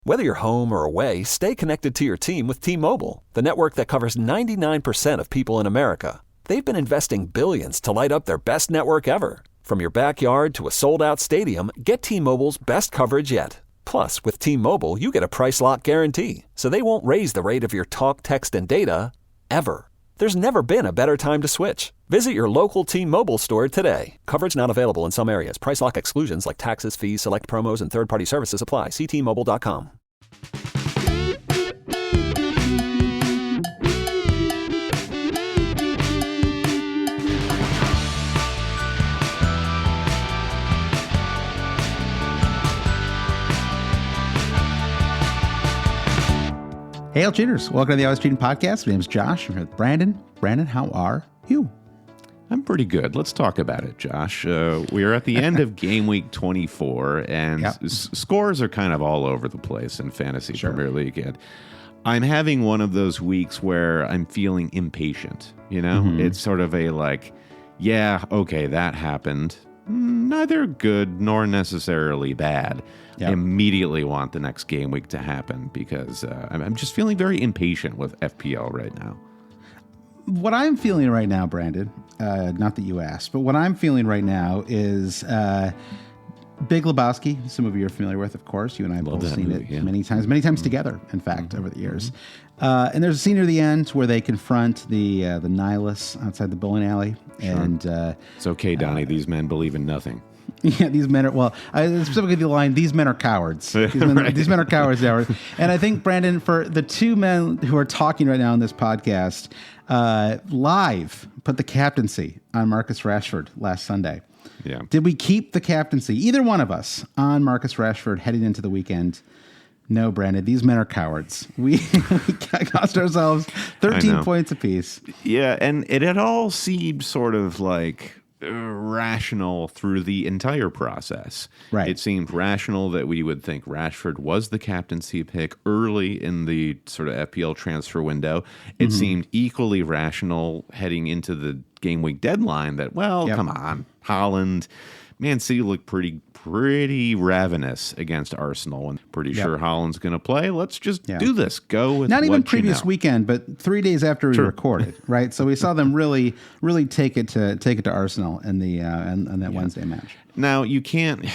Whether you're home or away, stay connected to your team with T-Mobile, the network that covers 99% of people in America. They've been investing billions to light up their best network ever. From your backyard to a sold-out stadium, get T-Mobile's best coverage yet. Plus, with T-Mobile, you get a price lock guarantee, so they won't raise the rate of your talk, text, and data, ever. There's never been a better time to switch. Visit your local T-Mobile store today. Coverage not available in some areas. Price lock exclusions like taxes, fees, select promos, and third-party services apply. See T-Mobile.com. Hey, all cheaters. Welcome to the Always Cheating Podcast. My name is Josh. I'm here with Brandon. Brandon, how are you? I'm pretty good. Let's talk about it, Josh. We are at the end of game week 24, and scores are kind of all over the place in Fantasy Premier League. And I'm having one of those weeks where I'm feeling impatient. You know, It's sort of a like, yeah, okay, that happened. Neither good nor necessarily bad. I immediately want the next game week to happen because I'm just feeling very impatient with FPL right now. What I'm feeling right now, Brandon, not that you asked, but what I'm feeling right now is Big Lebowski. Some of you are familiar with, of course. You and I have both seen it many times together, in fact, over the years. And there's a scene near the end where they confront the nihilists outside the bowling alley. Sure. And it's okay, Donnie. These men believe in nothing. Yeah, these men are, well, specifically the line, these men are cowards. These men are cowards. And I think, Brandon, for the two men who are talking right now on this podcast, live put the captaincy on Marcus Rashford last Sunday. Yeah. Did we keep the captaincy, either one of us, on Marcus Rashford heading into the weekend? No, Brandon, these men are cowards. We cost ourselves 13 points apiece. Yeah, and it had all seemed sort of like rational through the entire process. Right. It seemed rational that we would think Rashford was the captaincy pick early in the sort of FPL transfer window. It seemed equally rational heading into the game week deadline that, come on, Haaland, Man City looked pretty ravenous against Arsenal, and pretty sure Haaland's going to play. Let's just do this. Go with not even what previous you know. weekend, but 3 days after we recorded, right? So we saw them really take it to Arsenal in the on that Wednesday match. Now you can't.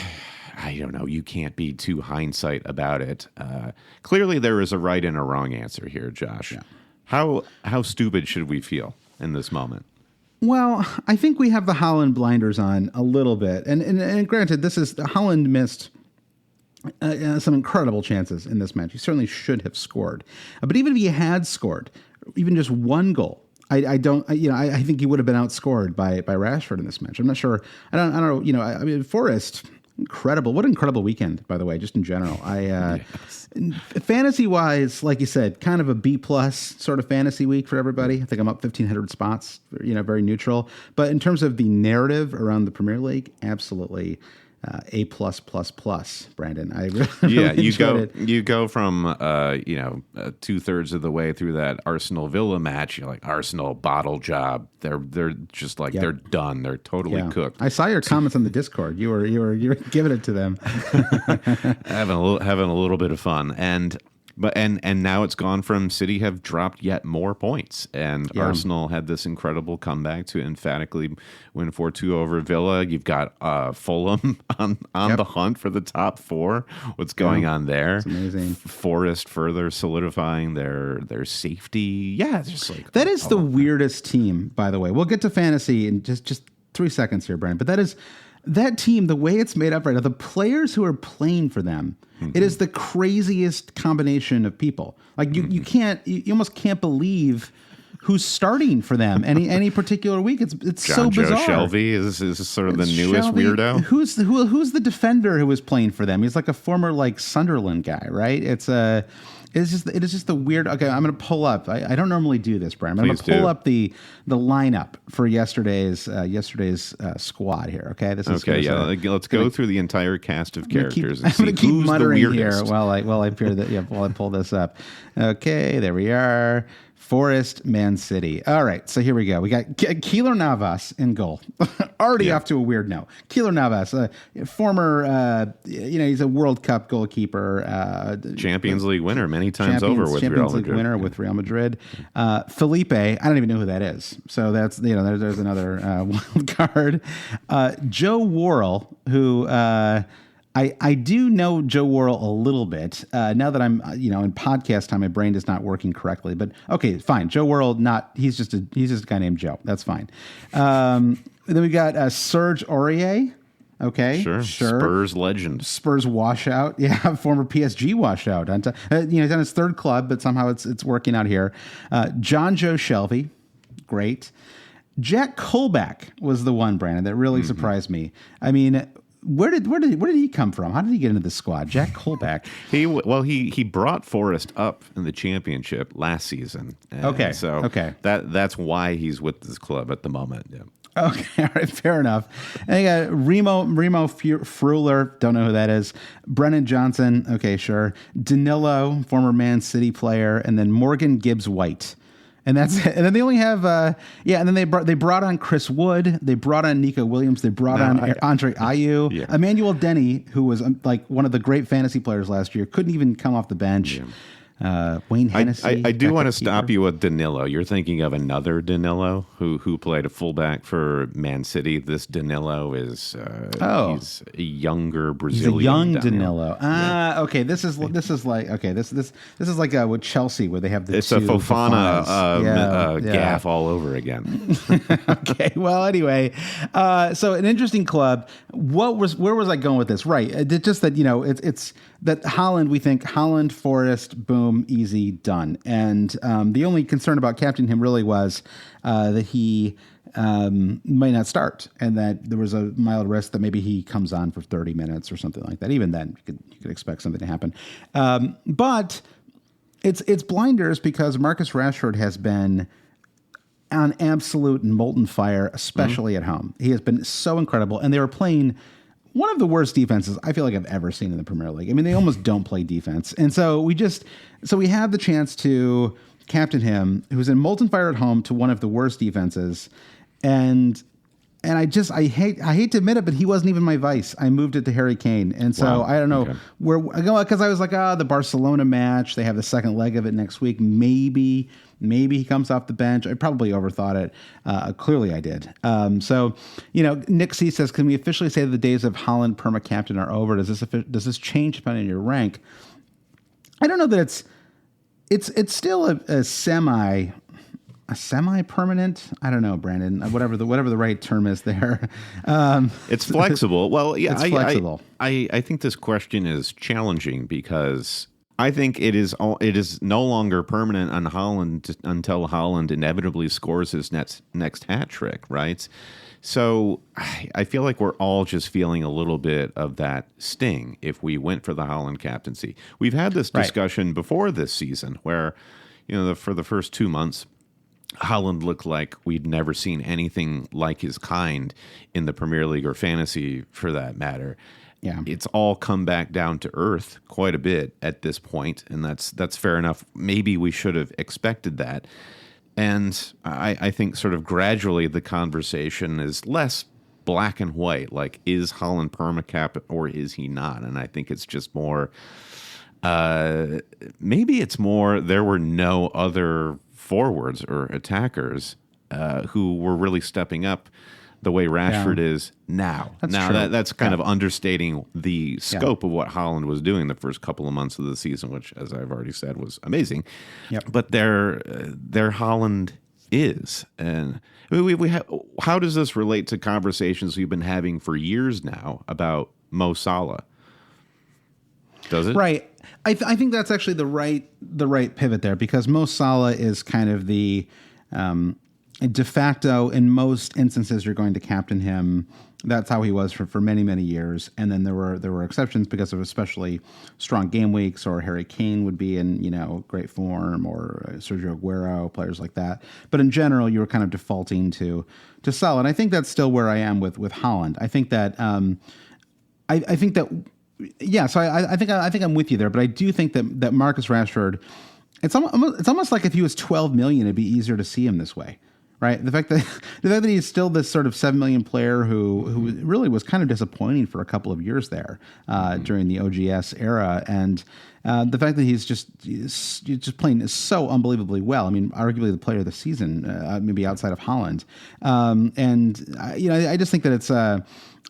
I don't know. You can't be too hindsight about it. Clearly, there is a right and a wrong answer here, Josh. Yeah. How stupid should we feel in this moment? Well, I think we have the Haaland blinders on a little bit. And granted, Haaland missed some incredible chances in this match. He certainly should have scored. But even if he had scored, even just one goal, I think he would have been outscored by Rashford in this match. I'm not sure. I don't know. Forrest, incredible. What an incredible weekend, by the way, just in general. Fantasy wise, like you said, kind of a B+ sort of fantasy week for everybody. I think I'm up 1,500 spots, very neutral. But in terms of the narrative around the Premier League, absolutely A+++, Brandon. I really enjoyed it. You go from 2/3 of the way through that Arsenal Villa match. You're like, Arsenal bottle job. They're just like they're done. They're totally cooked. I saw your comments on the Discord. You were giving it to them. having a little bit of fun. And now it's gone from City have dropped yet more points, and Arsenal had this incredible comeback to emphatically win 4-2 over Villa. You've got Fulham on the hunt for the top four. What's going on there? It's amazing. Forest further solidifying their safety. Yeah, it's just like that is the weirdest team. By the way, we'll get to fantasy in just 3 seconds here, Brian. But that team, the way it's made up right now, the players who are playing for them, it is the craziest combination of people. Like you almost can't believe who's starting for them any particular week. It's so bizarre. Joe Shelby is sort of the newest Shelby, weirdo. Who's the defender who was playing for them? He's like a former Sunderland guy, right? It's It is just the weird. Okay, I'm going to pull up. I don't normally do this, Brian. I'm going to pull up the lineup for yesterday's squad here. Okay, this is let's go through the entire cast of characters. I'm going to keep muttering here while I pull this up. Okay, there we are. Forest, Man City. All right, so here we go. We got Keylor Navas in goal. Already off to a weird note. Keylor Navas, former, he's a World Cup goalkeeper. Champions League winner many times over with Real Madrid. Winner with Real Madrid. Felipe, I don't even know who that is. So that's, there's another wild card. Joe Worrell, who... I do know Joe Worrell a little bit. Now that I'm, in podcast time, my brain is not working correctly. But okay, fine. Joe Worrell, he's just a guy named Joe. That's fine. Then we got Serge Aurier. Okay, sure. Spurs legend. Spurs washout. Yeah, former PSG washout. He's on his third club, but somehow it's working out here. John Joe Shelby, great. Jack Colback was the one, Brandon, that really surprised me. I mean, where did he come from? How did he get into the squad? Jack Colback. He brought Forest up in the championship last season. That's why he's with this club at the moment. Yeah. Okay, all right, fair enough. And you got Remo Freuler, don't know who that is. Brennan Johnson, okay, sure. Danilo, former Man City player, and then Morgan Gibbs White. And that's it. And then they only have, and then they brought on Chris Wood. They brought on Nico Williams. They brought on Andre Ayew. Yeah. Emmanuel Denny, who was like one of the great fantasy players last year, couldn't even come off the bench. Yeah. Wayne Hennessy. I do want to stop you with Danilo. You're thinking of another Danilo who played a fullback for Man City. This Danilo is he's a younger Brazilian. He's a young Danilo. Okay. This is like with Chelsea where they have the it's a Fofana gaff all over again. Okay. Well, anyway, so an interesting club. Where was I going with this? Right. It's just that it's that Holland. We think Holland, Forest, boom, easy, done. And the only concern about captaining him really was that he might not start, and that there was a mild risk that maybe he comes on for 30 minutes or something like that. Even then, you could expect something to happen. But it's blinders because Marcus Rashford has been on absolute and molten fire, especially at home. He has been so incredible, and they were playing one of the worst defenses I feel like I've ever seen in the Premier League. I mean, they almost don't play defense. And so we have the chance to captain him, who's in molten fire at home, to one of the worst defenses. And I hate to admit it, but he wasn't even my vice. I moved it to Harry Kane. And so I don't know where I go, because I was like, the Barcelona match, they have the second leg of it next week. Maybe he comes off the bench. I probably overthought it. Clearly I did. Nick C says, can we officially say that the days of Holland perma captain are over? Does this change depending on your rank? I don't know that it's still a semi-permanent. I don't know, Brandon. Whatever the right term is there. It's flexible. Well, yeah, it's flexible. I think this question is challenging because I think it is no longer permanent on Holland until Holland inevitably scores his next hat trick, right? So I feel like we're all just feeling a little bit of that sting if we went for the Holland captaincy. We've had this discussion before this season where, for the first 2 months, Holland looked like we'd never seen anything like his kind in the Premier League or fantasy for that matter. Yeah, it's all come back down to earth quite a bit at this point, and that's fair enough. Maybe we should have expected that. And I think sort of gradually the conversation is less black and white, like is Holland permacap or is he not? And I think it's just more, maybe it's more there were no other forwards or attackers who were really stepping up the way Rashford is now. That's kind of understating the scope of what Holland was doing the first couple of months of the season, which, as I've already said, was amazing. Yep. But their Holland is. And how does this relate to conversations we've been having for years now about Mo Salah? Does it? Right. I think that's actually the right pivot there, because Mo Salah is kind of the de facto, in most instances, you're going to captain him. That's how he was for many, many years. And then there were exceptions because of especially strong game weeks, or Harry Kane would be in, great form, or Sergio Aguero, players like that. But in general, you were kind of defaulting to Salah. And I think that's still where I am with Haaland. I think that I think that so I think I'm with you there. But I do think that Marcus Rashford, it's almost like if he was 12 million, it'd be easier to see him this way. Right, the fact that he's still this sort of 7 million player who really was kind of disappointing for a couple of years there during the OGS era, and the fact that he's just playing so unbelievably well. I mean, arguably the player of the season, maybe outside of Haaland, I just think that it's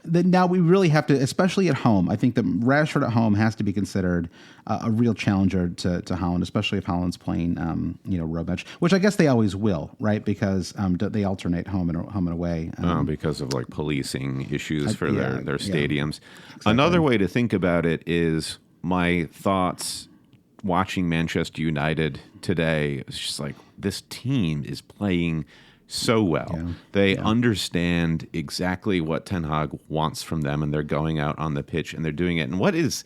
that now we really have to, especially at home. I think that Rashford at home has to be considered a real challenger to Haaland, especially if Haaland's playing, road match, which I guess they always will, right? Because they alternate home and away. Because of like policing issues for their stadiums. Exactly. Another way to think about it is my thoughts watching Manchester United today. It's just like, this team is playing so well. Yeah. They understand exactly what Ten Hag wants from them, and they're going out on the pitch and they're doing it. And what is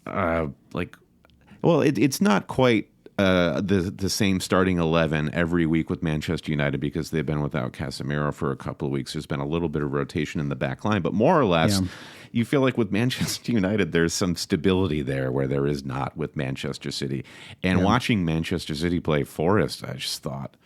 it's not quite the same starting 11 every week with Manchester United, because they've been without Casemiro for a couple of weeks. There's been a little bit of rotation in the back line, but more or less, you feel like with Manchester United, there's some stability there where there is not with Manchester City. And watching Manchester City play Forest, I just thought,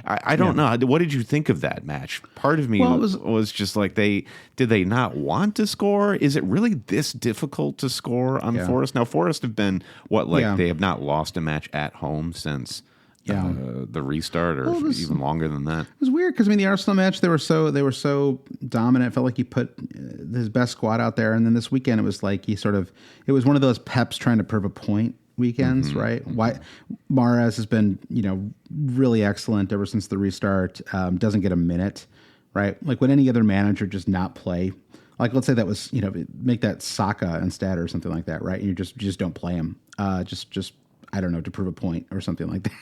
I don't know. What did you think of that match? Part of me was just like, did they not want to score? Is it really this difficult to score on Forest? Now, Forest have been they have not lost a match at home since the restart, or even longer than that. It was weird because the Arsenal match, they were so dominant. It felt like he put his best squad out there, and then this weekend it was like it was one of those Pep's trying to prove a point weekends, right? Why Mahrez has been, really excellent ever since the restart. Doesn't get a minute, right? Like, would any other manager just not play? Like, let's say that was, make that Saka instead or something like that, right? And you just don't play him. Just I don't know, to prove a point or something like that.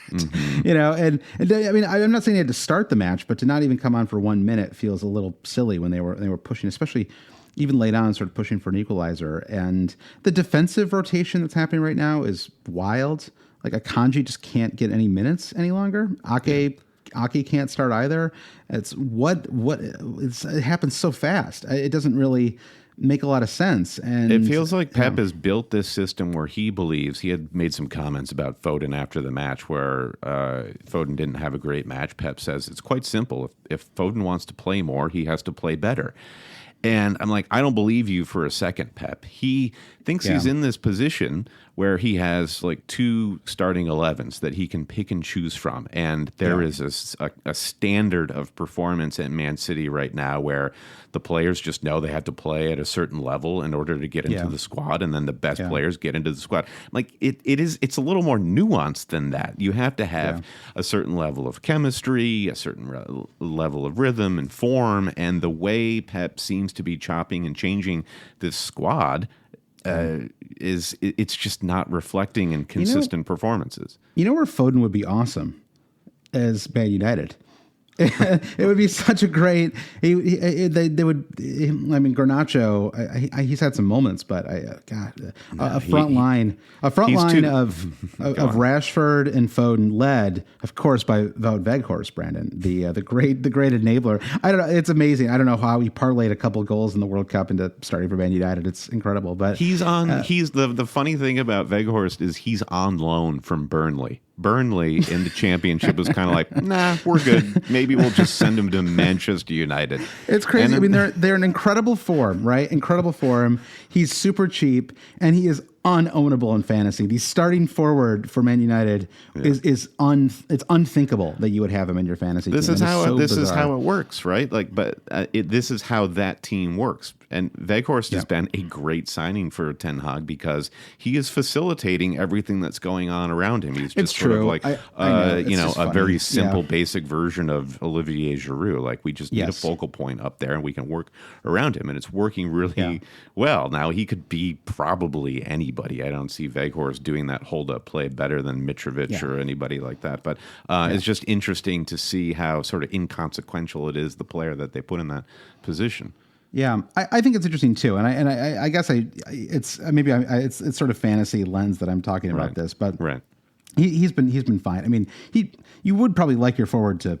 And I'm not saying he had to start the match, but to not even come on for 1 minute feels a little silly when they were pushing, especially even late on, sort of pushing for an equalizer. And the defensive rotation that's happening right now is wild. Like, Akanji just can't get any minutes any longer. Ake can't start either. It happens so fast. It doesn't really make a lot of sense. And it feels like Pep has built this system where he believes, he had made some comments about Foden after the match where Foden didn't have a great match. Pep says it's quite simple. If Foden wants to play more, he has to play better. And I'm like, I don't believe you for a second, Pep. He thinks he's in this position where he has like 2 starting 11s that he can pick and choose from. And there is a standard of performance at Man City right now where the players just know they have to play at a certain level in order to get into the squad. And then the best players get into the squad. Like, it's a little more nuanced than that. You have to have a certain level of chemistry, a certain level of rhythm and form. And the way Pep seems to be chopping and changing this squad it's just not reflecting in consistent performances. You know where Foden would be awesome? As Man United. It would be such a great. They would. Garnacho. He's had some moments, but a front line of Rashford and Foden, led, of course, by Wout Weghorst, Brandon, the great enabler. I don't know. It's amazing. I don't know how he parlayed a couple of goals in the World Cup into starting for Man United. It's incredible. But he's on. He's the funny thing about Weghorst is he's on loan from Burnley. Burnley in the championship was kind of like, nah, we're good. Maybe we'll just send him to Manchester United. It's crazy. They're in incredible form, right? Incredible form. He's super cheap, and he is unownable in fantasy. The starting forward for Man United it's unthinkable that you would have him in your fantasy team. This is how it works, right? Like, but this is how that team works. And Weghorst has been a great signing for Ten Hag because he is facilitating everything that's going on around him. He's just sort of like, a very simple, basic version of Olivier Giroud. Like, we just need a focal point up there and we can work around him. And it's working really well. Now, he could be probably anybody. I don't see Weghorst doing that hold-up play better than Mitrovic or anybody like that. But it's just interesting to see how sort of inconsequential it is, the player that they put in that position. Yeah, I think it's interesting too, and I guess it's sort of fantasy lens that I'm talking about this, but he's been fine. I mean, you would probably like your forward to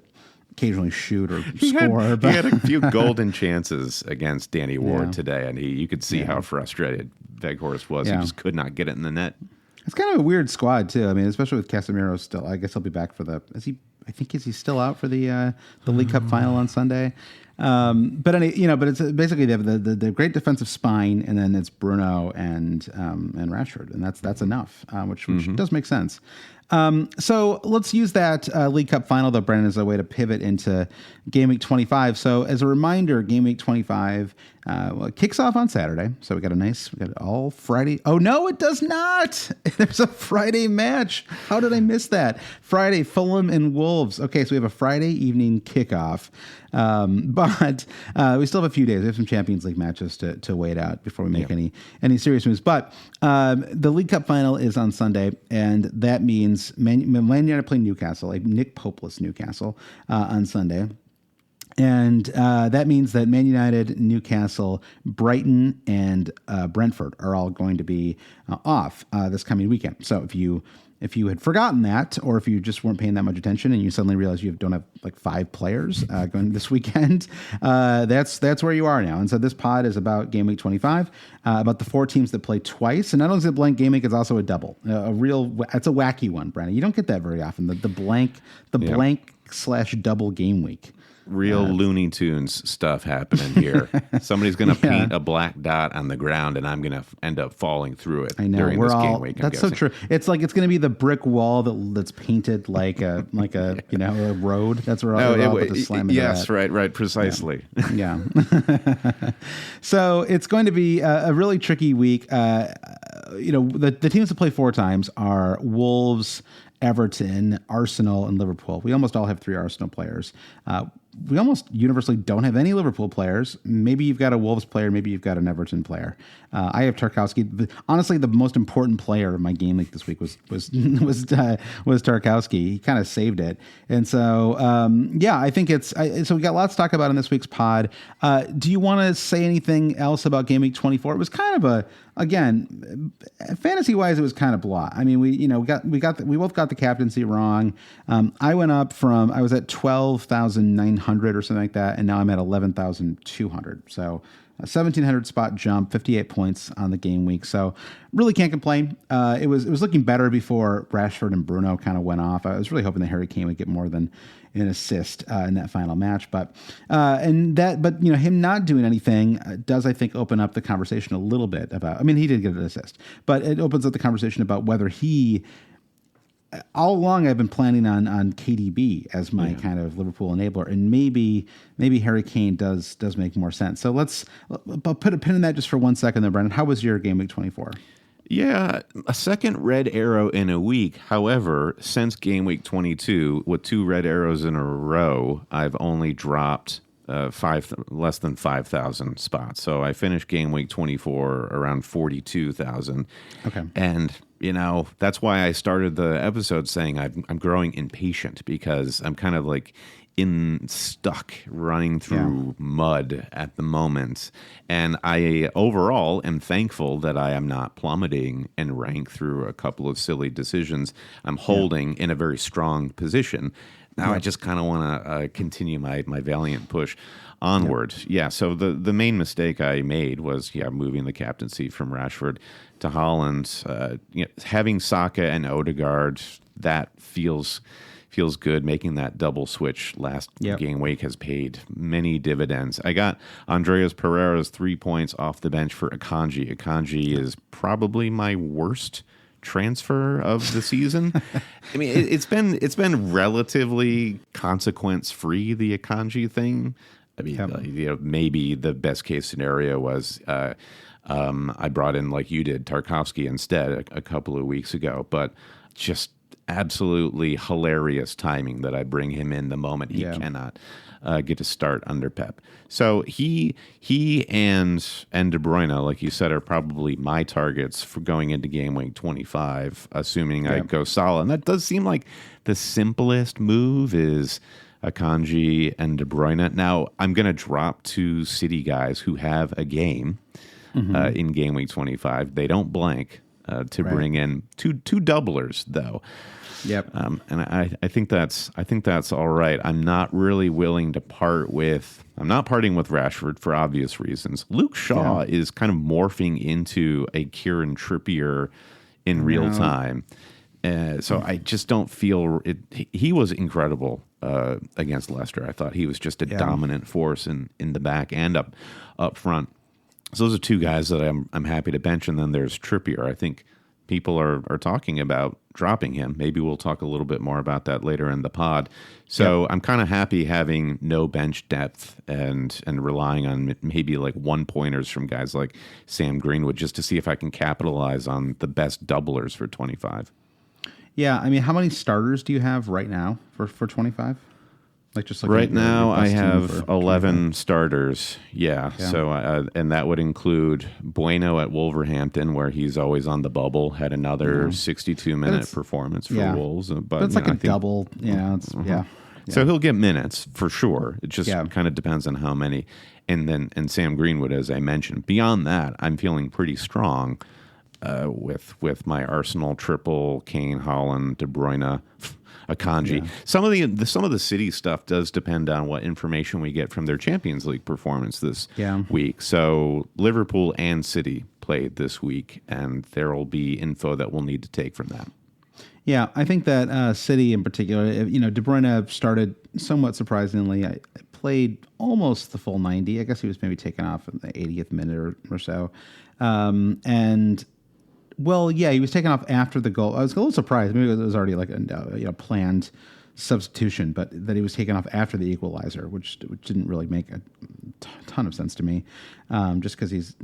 occasionally shoot or score. He had a few golden chances against Danny Ward today, and you could see how frustrated Weghorst was. He just could not get it in the net. It's kind of a weird squad too. I mean, especially with Casemiro still. I guess he'll be back for is he still out for the League Cup final on Sunday? But it's basically they have the great defensive spine, and then it's Bruno and Rashford, and that's enough, which does make sense. So let's use that League Cup final, though, Brendan, as a way to pivot into Game Week 25. So as a reminder, Game Week 25 kicks off on Saturday. So we got it all Friday. Oh, no, it does not. There's a Friday match. How did I miss that? Friday, Fulham and Wolves. Okay, so we have a Friday evening kickoff. But we still have a few days. We have some Champions League matches to wait out before we make any serious moves. But the League Cup final is on Sunday, and that means Man United play Newcastle, a Nick Popeless Newcastle, on Sunday. And that means that Man United, Newcastle, Brighton, and Brentford are all going to be off this coming weekend. So if you had forgotten that, or if you just weren't paying that much attention and you suddenly realize you don't have like 5 players going this weekend, that's where you are now. And so this pod is about Game Week 25, about the 4 teams that play twice. And not only is it blank game week, it's also a double, it's a wacky one, Brandon. You don't get that very often. The blank/double game week. Real Looney Tunes stuff happening here. Somebody's going to paint a black dot on the ground, and I'm going to end up falling through it during this game week. That's so true. It's like it's going to be the brick wall that's painted like a a road. That's where all the slam into yes, that. Right, precisely. Yeah. So it's going to be a really tricky week. The teams that play 4 times are Wolves, Everton, Arsenal, and Liverpool. We almost all have 3 Arsenal players. We almost universally don't have any Liverpool players. Maybe you've got a Wolves player. Maybe you've got an Everton player. I have Tarkowski. Honestly, the most important player of my game week this week was Tarkowski. He kind of saved it. And so, I think so we got lots to talk about in this week's pod. Do you want to say anything else about Game Week 24? It was kind of again, fantasy wise, it was kind of blah. I mean, we both got the captaincy wrong. I was at 12,900 or something like that, and now I'm at 11,200. So a 1,700 spot jump, 58 points on the game week. So really can't complain. It was looking better before Rashford and Bruno kind of went off. I was really hoping that Harry Kane would get more than an assist in that final match, but him not doing anything does, I think, open up the conversation a little bit about. I mean, he did get an assist, but it opens up the conversation about whether he. All along, I've been planning on KDB as my kind of Liverpool enabler, and maybe Harry Kane does make more sense. So let's put a pin in that just for 1 second there, Brendan. How was your game week 24? Yeah, a second red arrow in a week. However, since game week 22, with 2 red arrows in a row, I've only dropped less than 5,000 spots. So I finished game week 24 around 42,000. Okay, and that's why I started the episode saying I'm growing impatient, because I'm kind of like stuck running through mud at the moment. And I overall am thankful that I am not plummeting and rank through a couple of silly decisions. I'm holding in a very strong position. Now I just kind of want to continue my valiant push onward. Yeah, so the main mistake I made was moving the captaincy from Rashford to Haaland. Having Saka and Odegaard, that feels good. Making that double switch last game week has paid many dividends. I got Andreas Pereira's 3 points off the bench for Akanji. Akanji is probably my worst transfer of the season. I mean, it's been relatively consequence free, the Akanji thing. I mean, maybe the best case scenario was I brought in, like you did, Tarkovsky instead a couple of weeks ago, but just absolutely hilarious timing that I bring him in the moment he cannot get to start under Pep. So he and De Bruyne, like you said, are probably my targets for going into game week 25, assuming I go Salah. And that does seem like the simplest move is Akanji and De Bruyne. Now, I'm going to drop two City guys who have a game in game week 25. They don't blank to bring in two doublers, though. Yep. And I think that's all right. I'm not really willing to I'm not parting with Rashford for obvious reasons. Luke Shaw is kind of morphing into a Kieran Trippier in real time. So I just don't feel it. He was incredible against Leicester. I thought he was just a dominant force in the back and up front. So those are two guys that I'm happy to bench. And then there's Trippier. I think people are talking about dropping him. Maybe we'll talk a little bit more about that later in the pod. So I'm kind of happy having no bench depth and relying on maybe like 1-pointers from guys like Sam Greenwood just to see if I can capitalize on the best doublers for 25. Yeah, I mean, how many starters do you have right now for 25? Like just right now, I have 11 starters. Yeah. So and that would include Bueno at Wolverhampton, where he's always on the bubble. Had another 62-minute performance for Wolves, but it's like a double. So he'll get minutes for sure. It just kind of depends on how many. And Sam Greenwood, as I mentioned. Beyond that, I'm feeling pretty strong with my Arsenal triple: Kane, Haaland, De Bruyne, Akanji. Yeah. Some of the City stuff does depend on what information we get from their Champions League performance this week. So Liverpool and City played this week, and there will be info that we'll need to take from that. Yeah, I think that City in particular, De Bruyne started somewhat surprisingly. I played almost the full 90. I guess he was maybe taken off in the 80th minute or so. He was taken off after the goal. I was a little surprised. Maybe it was already like a planned substitution, but that he was taken off after the equalizer, which didn't really make a ton of sense to me. Just because he's,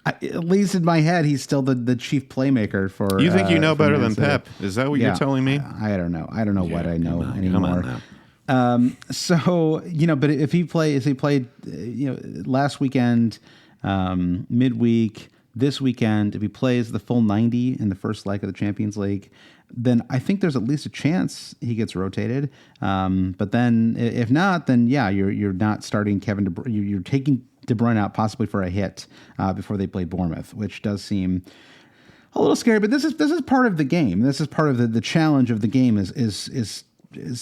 at least in my head, he's still the chief playmaker for. You think better than Pep? Is that what you're telling me? I don't know. I don't know what I know anymore. Come on now. But if he played, last weekend, midweek. This weekend, if he plays the full 90 in the first leg of the Champions League, then I think there's at least a chance he gets rotated. But then, if not, then you're not starting Kevin De Bruyne. You're taking De Bruyne out possibly for a hit before they play Bournemouth, which does seem a little scary. But this is part of the game. This is part of the challenge of the game is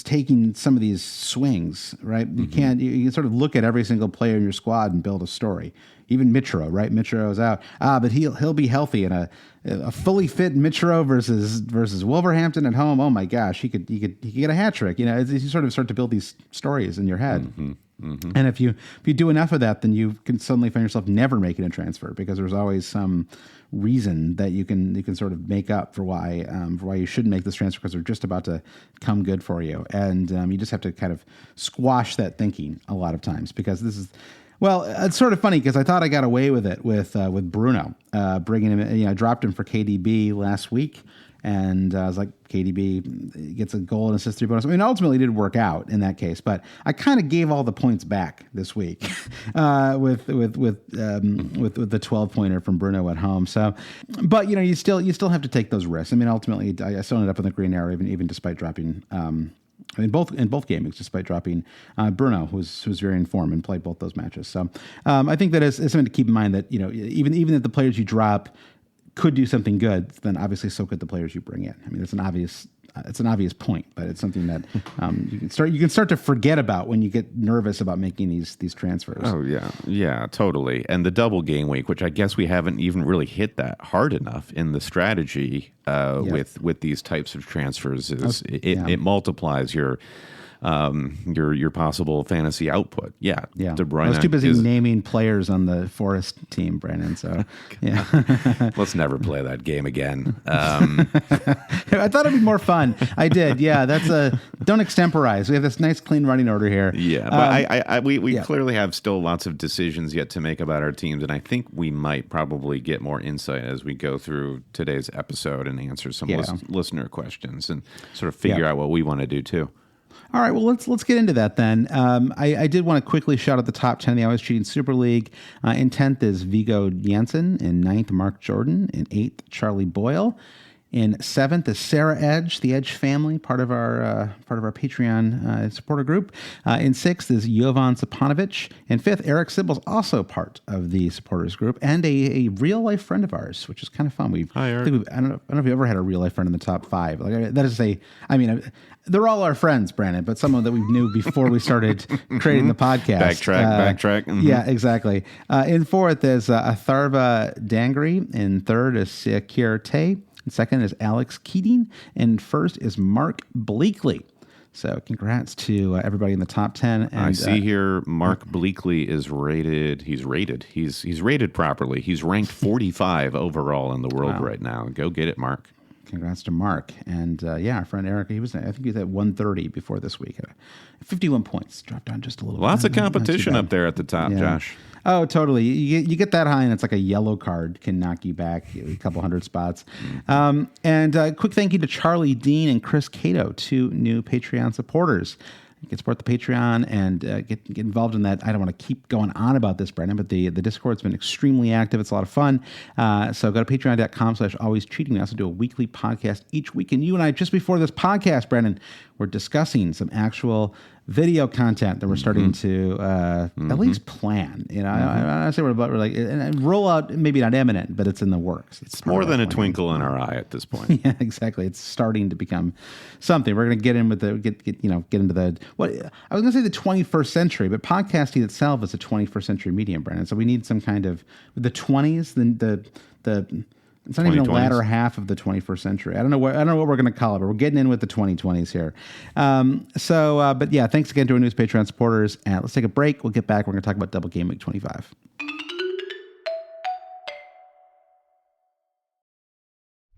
taking some of these swings, right? You can sort of look at every single player in your squad and build a story. Even Mitro, right? Mitro is out. But he'll be healthy, and a fully fit Mitro versus Wolverhampton at home. Oh my gosh, he could get a hat trick. You sort of start to build these stories in your head. And if you do enough of that, then you can suddenly find yourself never making a transfer because there's always some reason that you can sort of make up for why you shouldn't make this transfer because they're just about to come good for you, and you just have to kind of squash that thinking a lot of times because this is. Well, it's sort of funny because I thought I got away with it with Bruno, bringing him in. I dropped him for KDB last week, and I was like, KDB gets a goal and assist 3 bonus. I mean, ultimately it did work out in that case, but I kind of gave all the points back this week with the 12-pointer from Bruno at home. So, but you still have to take those risks. I mean, ultimately I still ended up in the green area even despite dropping. In both games, despite dropping Bruno, who's very in form and played both those matches. So I think that is something to keep in mind that even if the players you drop could do something good, then obviously so could the players you bring in. I mean, it's an obvious point, but it's something that you can start to forget about when you get nervous about making these transfers. Oh yeah, totally. And the double game week, which I guess we haven't even really hit that hard enough in the strategy with these types of transfers, it multiplies your your possible fantasy output. Yeah. Yeah. De Bruyne I was too busy naming players on the Forest team, Brandon. So, yeah. Let's never play that game again. I thought it'd be more fun. I did. Yeah. Don't extemporize. We have this nice, clean running order here. Yeah. But we clearly have still lots of decisions yet to make about our teams. And I think we might probably get more insight as we go through today's episode and answer some listener questions and sort of figure out what we want to do too. All right, well, let's get into that then. I did want to quickly shout out the top 10 of the Always Cheating Super League. In 10th is Viggo Jensen. In 9th, Mark Jordan. In 8th, Charlie Boyle. In 7th is Sarah Edge, the Edge family, part of our Patreon supporter group. In 6th is Jovan Sapanovic. In 5th, Eric Sybil's also part of the supporters group and a real life friend of ours, which is kind of fun. Hi, Eric. I don't know if you ever had a real life friend in the top 5. Like that is they're all our friends, Brandon, but someone that we knew before we started creating the podcast. Backtrack. Mm-hmm. Yeah, exactly. In 4th is Atharva Dangri. In 3rd is Sakir Tay. And 2nd is Alex Keating. And 1st is Mark Bleakley. So congrats to everybody in the top 10. And, I see here Mark Bleakley is rated. He's rated properly. He's ranked 45 overall in the world right now. Go get it, Mark. Congrats to Mark. And our friend Eric, I think he was at 130 before this week. 51 points. Dropped down just a little bit. Lots of competition up there at the top, Josh. Oh, totally. You get that high, and it's like a yellow card can knock you back a couple hundred spots. And quick thank you to Charlie Dean and Chris Cato, 2 new Patreon supporters. You can support the Patreon and get involved in that. I don't want to keep going on about this, Brandon, but the Discord's been extremely active. It's a lot of fun. So go to patreon.com/alwayscheating. We also do a weekly podcast each week. And you and I, just before this podcast, Brandon, we're discussing some actual video content that we're starting to at least plan. I say we're like and roll out. Maybe not imminent, but it's in the works. It's more than a twinkle in our eye at this point. Yeah, exactly. It's starting to become something. We're going to get in with get into the what I was going to say the 21st century, but podcasting itself is a 21st century medium, Brandon. So we need some kind of the 20s, the it's not even the latter half of the 21st century. I don't know what we're going to call it, but we're getting in with the 2020s here. But yeah, thanks again to our newest Patreon supporters. And let's take a break. We'll get back. We're going to talk about Double Game Week 25.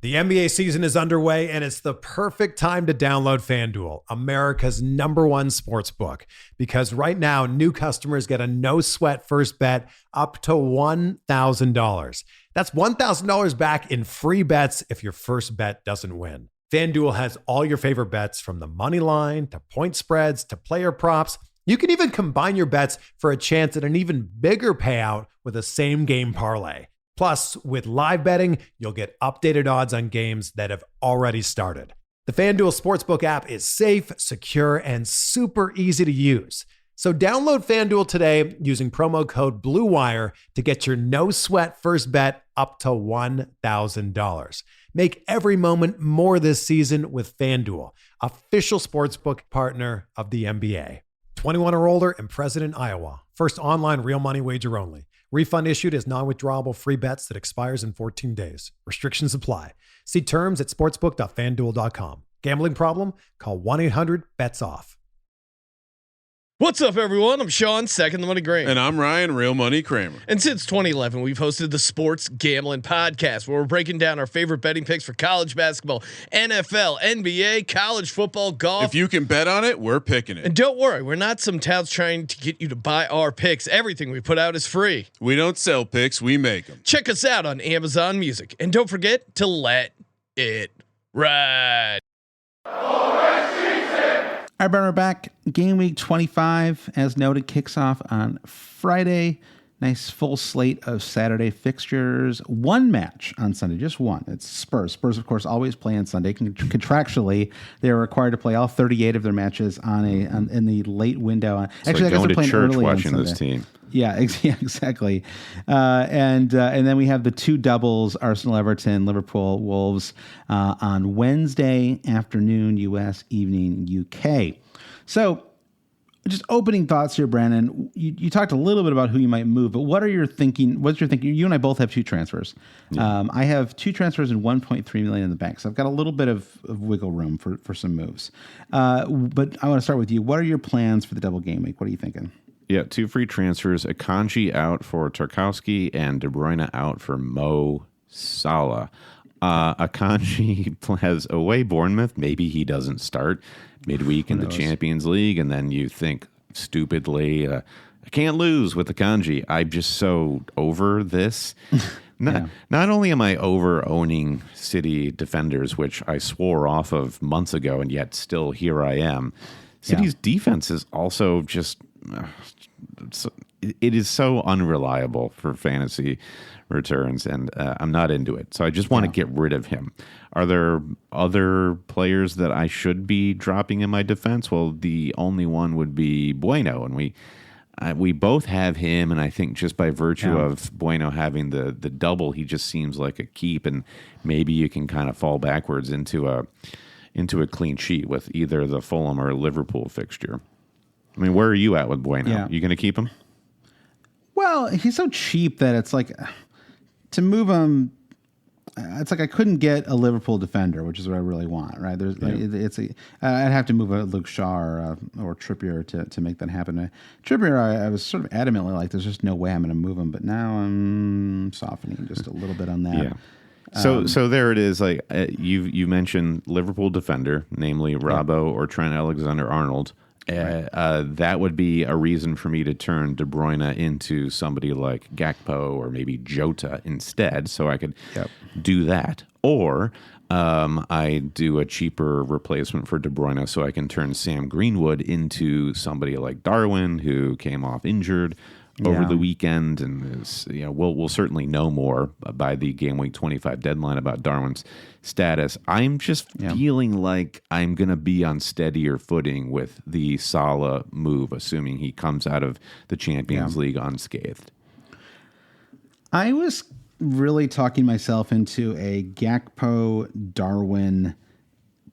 The NBA season is underway, and it's the perfect time to download FanDuel, America's #1 sportsbook. Because right now, new customers get a no-sweat first bet up to $1,000. That's $1,000 back in free bets if your first bet doesn't win. FanDuel has all your favorite bets, from the money line to point spreads to player props. You can even combine your bets for a chance at an even bigger payout with a same-game parlay. Plus, with live betting, you'll get updated odds on games that have already started. The FanDuel Sportsbook app is safe, secure, and super easy to use. So download FanDuel today using promo code BLUEWIRE to get your no-sweat first bet up to $1,000. Make every moment more this season with FanDuel, official sportsbook partner of the NBA. 21 or older and present in Iowa. First online real money wager only. Refund issued as non-withdrawable free bets that expires in 14 days. Restrictions apply. See terms at sportsbook.fanduel.com. Gambling problem? Call 1-800-BETS-OFF. What's up, everyone? I'm Sean, Second the Money Graham. And I'm Ryan, Real Money Kramer. And since 2011, we've hosted the Sports Gambling Podcast, where we're breaking down our favorite betting picks for college basketball, NFL, NBA, college football, golf. If you can bet on it, we're picking it. And don't worry, we're not some touts trying to get you to buy our picks. Everything we put out is free. We don't sell picks, we make them. Check us out on Amazon Music. And don't forget to let it ride. All right, we're back. Game week 25, as noted, kicks off on Friday. Nice full slate of Saturday fixtures. One match on Sunday, just one. It's Spurs. Spurs, of course, always play on Sunday. Contractually, they're required to play all 38 of their matches in the late window. Actually, going to church watching this team. Yeah, exactly. And then we have the 2 doubles: Arsenal, Everton, Liverpool, Wolves on Wednesday afternoon, U.S. evening, UK. So just opening thoughts here, Brandon. You talked a little bit about who you might move, but what's your thinking? You and I both have 2 transfers. Yeah. I have 2 transfers and 1.3 million in the bank, so I've got a little bit of wiggle room for some moves. But I want to start with you. What are your plans for the double game week? What are you thinking? Yeah, 2 free transfers: Akanji out for Tarkowski and De Bruyne out for Mo Salah. Akanji has away Bournemouth. Maybe he doesn't start midweek in the Champions League, and then you think stupidly, I can't lose with Akanji. I'm just so over this. Not only am I over owning City defenders, which I swore off of months ago, and yet still here I am. City's defense is also just it is so unreliable for fantasy returns, and I'm not into it. So I just want to get rid of him. Are there other players that I should be dropping in my defense? Well, the only one would be Bueno, and we both have him, and I think just by virtue of Bueno having the double, he just seems like a keep, and maybe you can kind of fall backwards into a clean sheet with either the Fulham or Liverpool fixture. I mean, where are you at with Bueno? Yeah. You going to keep him? Well, he's so cheap that it's like to move him. It's like I couldn't get a Liverpool defender, which is what I really want, right? I'd have to move a Luke Shaw or Trippier to make that happen. Trippier, I was sort of adamantly like, there's just no way I'm going to move him, but now I'm softening just a little bit on that. Yeah. So there it is. Like you mentioned Liverpool defender, namely Robbo or Trent Alexander-Arnold. That would be a reason for me to turn De Bruyne into somebody like Gakpo or maybe Jota instead, so I could do that. Or I do a cheaper replacement for De Bruyne, so I can turn Sam Greenwood into somebody like Darwin, who came off injured over the weekend, and we'll certainly know more by the game week 25 deadline about Darwin's status. I'm just feeling like I'm going to be on steadier footing with the Salah move, assuming he comes out of the Champions League unscathed. I was really talking myself into a Gakpo, Darwin,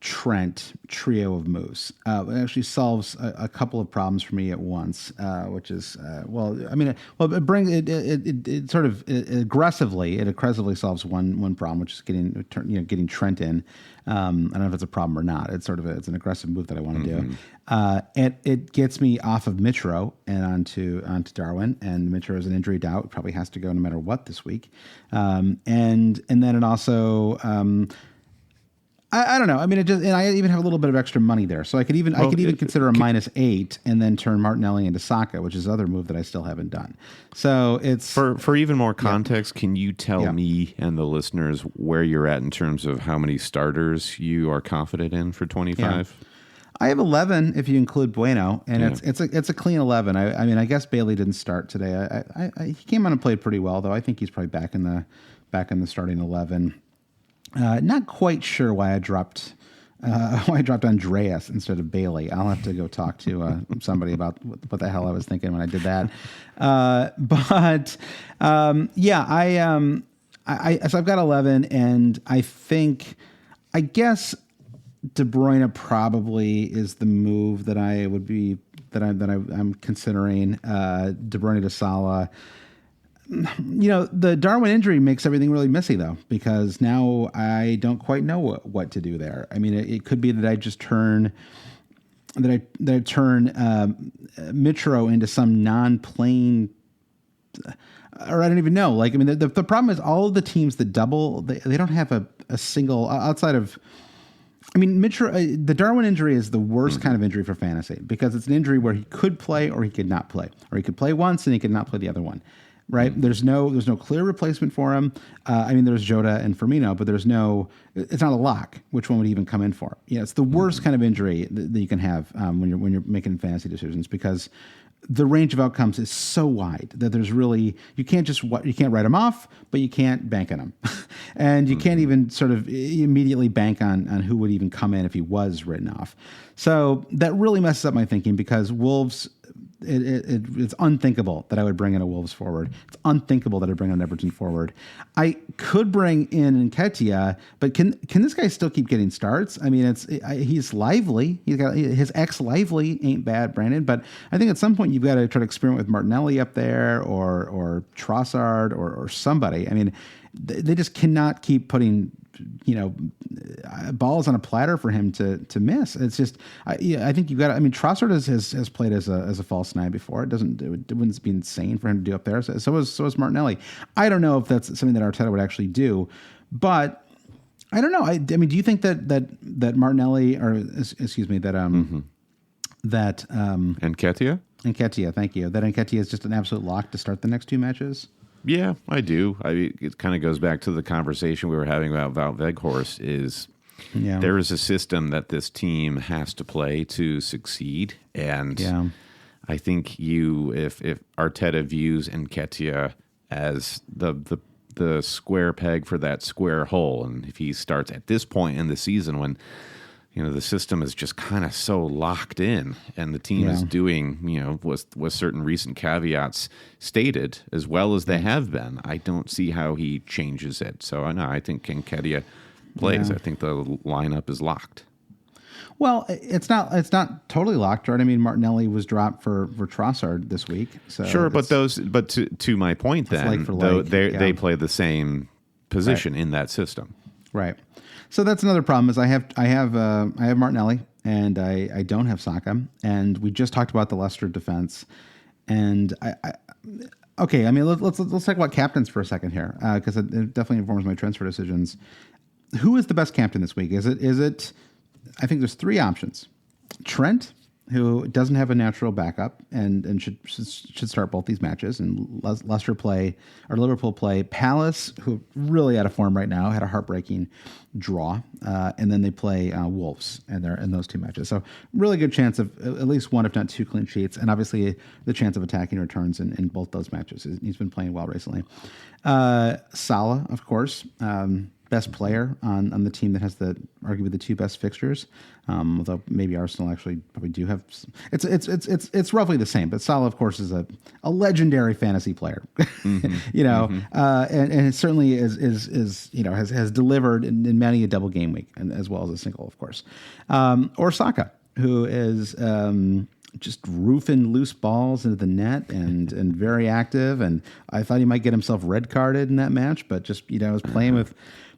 Trent trio of moves. It actually solves a couple of problems for me at once, which is it brings it sort of aggressively solves one problem, which is getting Trent in. I don't know if it's a problem or not. It's it's an aggressive move that I want to do. It gets me off of Mitro and onto Darwin, and Mitro is an injury doubt. Probably has to go no matter what this week. And then it also. I don't know. I mean, and I even have a little bit of extra money there, so I could even consider a -8 and then turn Martinelli into Saka, which is another move that I still haven't done. So it's for even more context. Can you tell me and the listeners where you're at in terms of how many starters you are confident in for 25? I have 11 if you include Bueno, and it's a clean 11. I mean, I guess Bailey didn't start today. He came on and played pretty well, though. I think he's probably back in the starting 11. Not quite sure why I dropped Andreas instead of Bailey. I'll have to go talk to somebody about what the hell I was thinking when I did that. So I've got 11, and I guess De Bruyne probably is the move that I'm considering. De Bruyne to Salah. The Darwin injury makes everything really messy, though, because now I don't quite know what to do there. I mean, it could be that I just turn Mitro into some non-playing, or I don't even know. Like, I mean, the problem is all of the teams that double, they don't have a single outside of. I mean, Mitro, the Darwin injury is the worst kind of injury for fantasy because it's an injury where he could play or he could not play, or he could play once and he could not play the other one. Right. There's no clear replacement for him. I mean, there's Jota and Firmino, but it's not a lock. Which one would he even come in for? It's the worst kind of injury that you can have when you're making fantasy decisions, because the range of outcomes is so wide that there's really, you can't write him off, but you can't bank on him. And you can't even sort of immediately bank on who would even come in if he was written off. So that really messes up my thinking, because Wolves it's unthinkable that I would bring in a Wolves forward. It's unthinkable that I'd bring in an Everton forward. I could bring in Nketiah, but can this guy still keep getting starts? I mean, he's lively. He's got his ex-lively ain't bad, Brandon. But I think at some point you've got to try to experiment with Martinelli up there or Trossard or somebody. I mean, they just cannot keep putting balls on a platter for him to miss. It's just, I think you've got to, I mean, Trossard has played as a false nine before. It wouldn't be insane for him to do up there. So is Martinelli. I don't know if that's something that Arteta would actually do, but I don't know. I mean, do you think that Martinelli, or excuse me, that Nketiah, thank you. That Nketiah is just an absolute lock to start the next two matches? Yeah, I do. It kind of goes back to the conversation we were having about Wout Weghorst. There is a system that this team has to play to succeed, and I think if Arteta views Nketiah as the square peg for that square hole, and if he starts at this point in the season when the system is just kind of so locked in, and the team is doing, with certain recent caveats stated, as well as they have been, I don't see how he changes it. So I think Nketiah plays. I think the lineup is locked. Well, it's not totally locked, right? I mean, Martinelli was dropped for Trossard this week. So sure, but to my point, then they play the same position in that system, right? So that's another problem. Is I have Martinelli and I don't have Saka, and we just talked about the Leicester defense, and okay. I mean, let's talk about captains for a second here, because it definitely informs my transfer decisions. Who is the best captain this week? Is it? I think there's three options: Trent, who doesn't have a natural backup and should start both these matches, and Liverpool play Palace, who really out of form right now, had a heartbreaking draw, and then they play Wolves in those two matches. So really good chance of at least one, if not two, clean sheets, and obviously the chance of attacking returns in both those matches. He's been playing well recently. Salah, of course. Best player on the team that has arguably the two best fixtures, although maybe Arsenal actually probably do have. It's roughly the same, but Salah, of course, is a legendary fantasy player, and it certainly has delivered in many a double game week, and as well as a single, of course, or Saka, who is just roofing loose balls into the net and very active, and I thought he might get himself red carded in that match, but just was playing with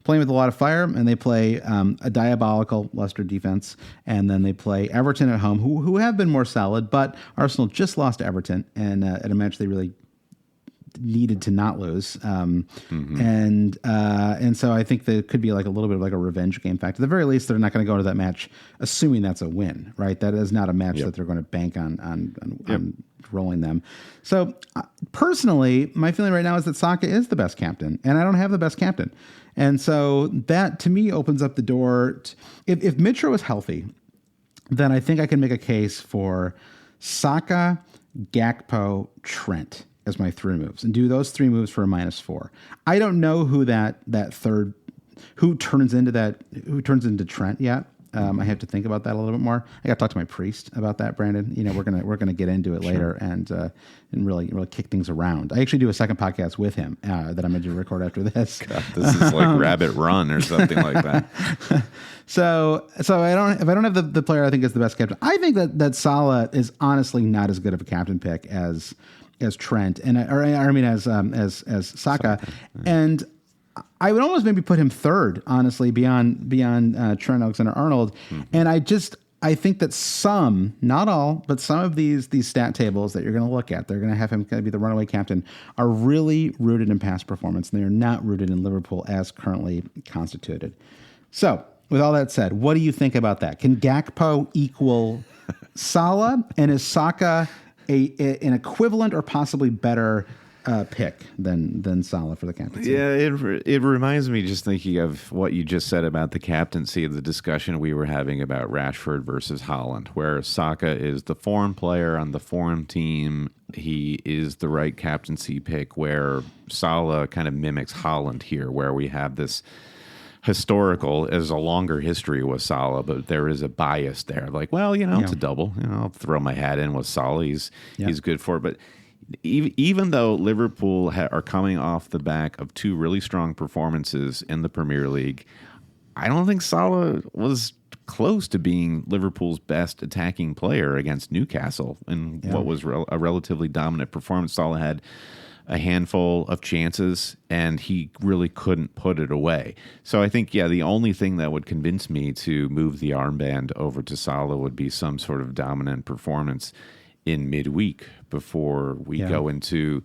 a lot of fire. And they play a diabolical Leicester defense, and then they play Everton at home, who have been more solid, but Arsenal just lost to Everton, and at a match they really needed to not lose. And so I think that it could be like a little bit of like a revenge game fact. At the very least, they're not going to go into that match assuming that's a win, right? That is not a match that they're going to bank on rolling them. So personally, my feeling right now is that Saka is the best captain, and I don't have the best captain. And so that to me opens up the door. If Mitro is healthy, then I think I can make a case for Saka, Gakpo, Trent as my three moves, and do those three moves for a -4. I don't know who that third, who turns into Trent yet. I have to think about that a little bit more. I got to talk to my priest about that, Brandon. We're gonna get into it later and really kick things around. I actually do a second podcast with him that I'm going to record after this. God, this is like Rabbit Run or something like that. So if I don't have the player I think is the best captain, I think that Salah is honestly not as good of a captain pick as Trent as Saka. And I would almost maybe put him third, honestly, beyond Trent Alexander-Arnold. And I think that some, not all, but some of these stat tables that you're going to look at, they're going to have him be the runaway captain, are really rooted in past performance, and they are not rooted in Liverpool as currently constituted. So, with all that said, what do you think about that? Can Gakpo equal Salah, and is Saka an equivalent or possibly better pick than Salah for the captaincy? Yeah, it reminds me, just thinking of what you just said about the captaincy, of the discussion we were having about Rashford versus Haaland, where Saka is the foreign player on the foreign team. He is the right captaincy pick, where Salah kind of mimics Haaland here, where we have this historical as a longer history with Salah, but there is a bias there. Like, well, it's a double. I'll throw my hat in with Salah. He's good for it. But even though Liverpool are coming off the back of 2 really strong performances in the Premier League, I don't think Salah was close to being Liverpool's best attacking player against Newcastle in what was a relatively dominant performance. Salah had a handful of chances, and he really couldn't put it away. So I think, the only thing that would convince me to move the armband over to Salah would be some sort of dominant performance in midweek before we go into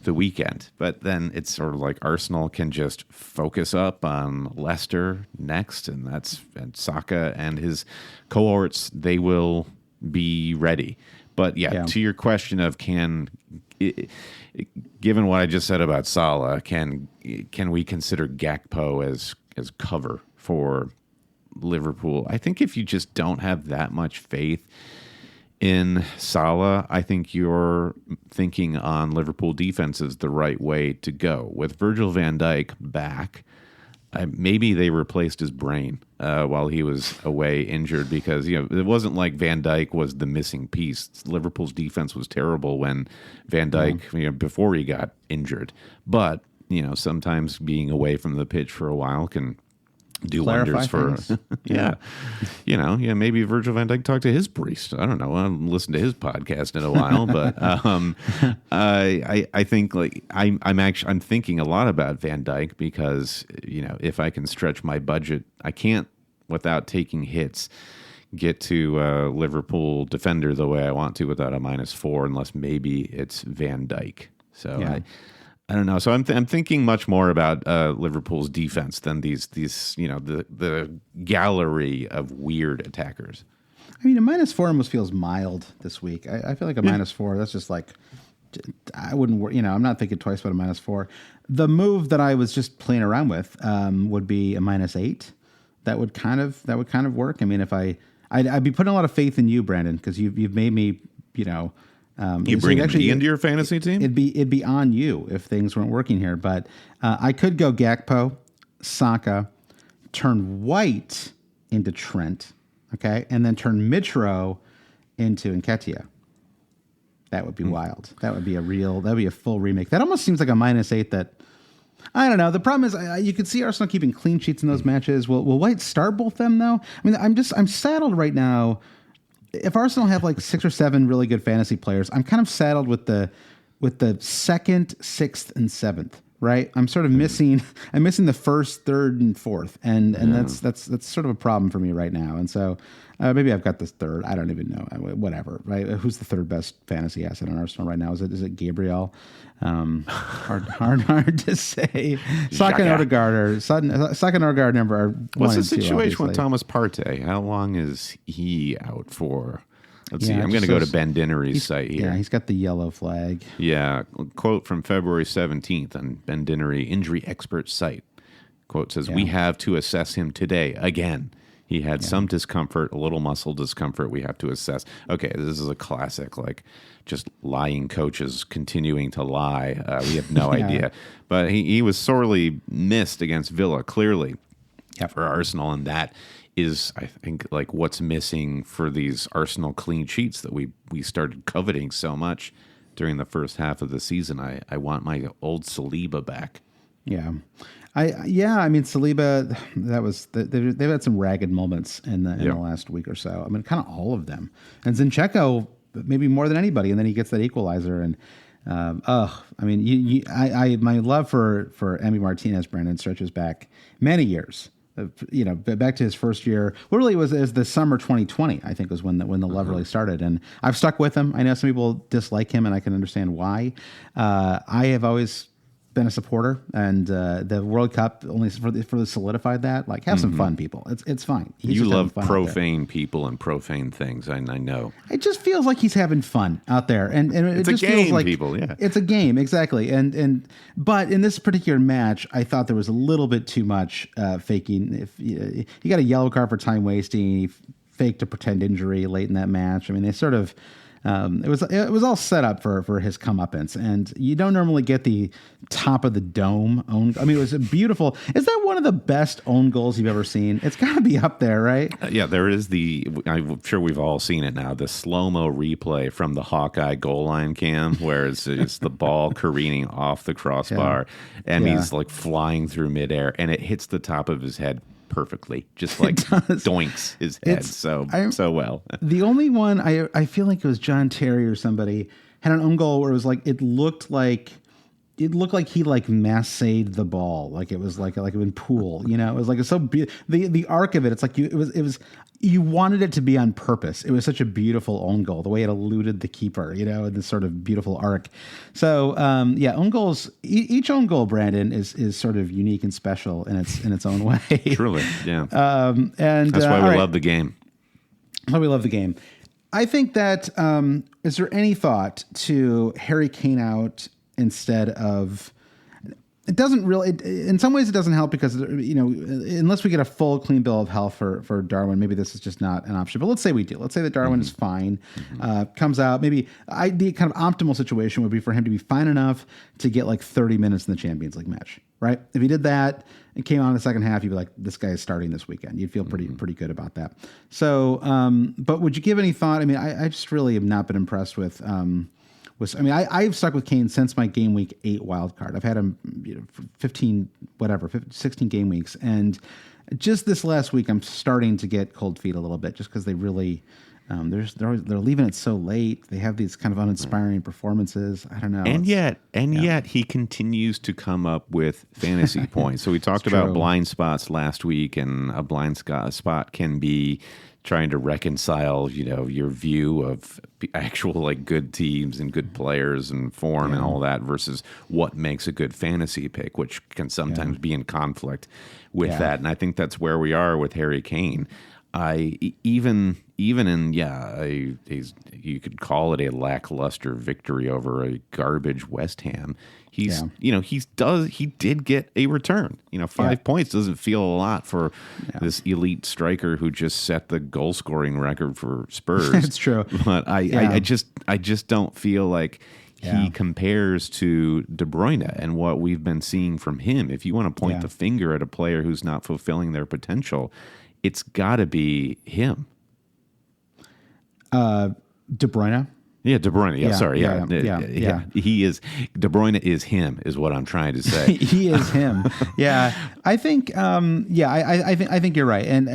the weekend. But then it's sort of like Arsenal can just focus up on Leicester next, and Saka and his cohorts, they will be ready. But to your question of given what I just said about Salah, can we consider Gakpo as cover for Liverpool? I think if you just don't have that much faith in Salah, I think your thinking on Liverpool defense is the right way to go. With Virgil van Dijk back, maybe they replaced his brain while he was away injured, because it wasn't like Van Dijk was the missing piece. Liverpool's defense was terrible when Van Dijk before he got injured. But sometimes being away from the pitch for a while can do wonders for maybe Virgil van Dijk talked to his priest. I don't know. I haven't listened to his podcast in a while, but I think I'm thinking a lot about Van Dijk because if I can stretch my budget, I can't without taking hits get to Liverpool defender the way I want to without a -4, unless maybe it's Van Dijk. So I don't know. So I'm thinking much more about Liverpool's defense than these the gallery of weird attackers. I mean, a -4 almost feels mild this week. I feel like a -4. That's just like, I wouldn't. I'm not thinking twice about a -4. The move that I was just playing around with would be a -8. That would kind of work. I mean, if I'd be putting a lot of faith in you, Brandon, because you've made me you bring me into your fantasy team? It'd be on you if things weren't working here. But I could go Gakpo, Saka, turn White into Trent, okay, and then turn Mitro into Nketiah. That would be wild. That would be a full remake. That almost seems like a -8 that, I don't know. The problem is you could see Arsenal keeping clean sheets in those matches. Will White start both them though? I mean, I'm saddled right now. If Arsenal have like 6 or 7 really good fantasy players, I'm kind of saddled with the 2nd, 6th, and 7th. Right, I'm sort of missing. I'm missing the 1st, 3rd, and 4th, and that's sort of a problem for me right now. And so maybe I've got this 3rd. I don't even know. Whatever. Right? Who's the 3rd best fantasy asset on Arsenal right now? Is it Gabriel? Hard to say. Saka and Odegaard number are. What's the situation with Thomas Partey? How long is he out for? Let's see. I'm going to go to Ben Dinnery's site here. Yeah, he's got the yellow flag. Yeah. Quote from February 17th on Ben Dinnery injury expert site. Quote says, "We have to assess him today again. He had some discomfort, a little muscle discomfort. We have to assess." Okay, this is a classic, like just lying coaches continuing to lie. We have no idea. But he was sorely missed against Villa, clearly, for Arsenal, and that is, I think, like what's missing for these Arsenal clean sheets that we started coveting so much during the first half of the season. I want my old Saliba back. Yeah. I mean, Saliba, they've had some ragged moments in the last week or so. I mean, kind of all of them. And Zinchenko, maybe more than anybody, and then he gets that equalizer. And I mean, my love for Emi Martinez, Brandon, stretches back many years. Back to his first year. What really was the summer 2020, I think, was when the love really started. And I've stuck with him. I know some people dislike him, and I can understand why. I have always been a supporter, and the World Cup only further solidified that. Like, have some fun, people. It's fine. You love profane people and profane things. I know. It just feels like he's having fun out there, and it's it just a game, feels like people. Yeah, it's a game, exactly. But in this particular match, I thought there was a little bit too much faking. If you got a yellow card for time wasting, he faked a pretend injury late in that match. I mean, they sort of. it was all set up for his comeuppance, and you don't normally get the top of the dome own. I mean, it was a beautiful. Is that one of the best own goals you've ever seen? It's got to be up there, right? Yeah, there is I'm sure we've all seen it now. The slow-mo replay from the Hawkeye goal line cam, where it's the ball careening off the crossbar, and he's like flying through midair, and it hits the top of his head perfectly, just like doinks his head so well. The only one I feel like it was John Terry or somebody had an own goal where it was like it looked like he like massaged the ball, like it was like in pool, you know. It was like it's so the arc of it. It's like it was you wanted it to be on purpose. It was such a beautiful own goal, the way it eluded the keeper, you know, and this sort of beautiful arc. So own goals. Each own goal, Brandon, is sort of unique and special in its own way. Truly, yeah. And that's why we love the game. That's why we love the game. I think that is there any thought to Harry Kane out instead of? It doesn't really. In some ways, it doesn't help because, you know, unless we get a full clean bill of health for Darwin, maybe this is just not an option. But let's say we do. Let's say that Darwin is fine, comes out. Maybe the kind of optimal situation would be for him to be fine enough to get like 30 minutes in the Champions League match, right? If he did that and came out in the second half, you'd be like, this guy is starting this weekend. You'd feel pretty good about that. So, but would you give any thought? I mean, I just really have not been impressed with. I've stuck with Kane since my game week 8 wild card. I've had him 16 game weeks. And just this last week, I'm starting to get cold feet a little bit just because they really, they're leaving it so late. They have these kind of uninspiring performances. I don't know. And yet he continues to come up with fantasy points. So we talked about blind spots last week, and a blind spot can be trying to reconcile, you know, your view of actual like good teams and good players and form and all that versus what makes a good fantasy pick, which can sometimes be in conflict with that. And I think that's where we are with Harry Kane. You could call it a lackluster victory over a garbage West Ham. He did get a return. You know, 5 points doesn't feel a lot for this elite striker who just set the goal scoring record for Spurs. It's true. But I just don't feel like he compares to De Bruyne and what we've been seeing from him. If you want to point the finger at a player who's not fulfilling their potential, it's got to be him. De Bruyne? Yeah, De Bruyne. Yeah. He is. De Bruyne is him, is what I'm trying to say. He is him. Yeah, I think. I think you're right, and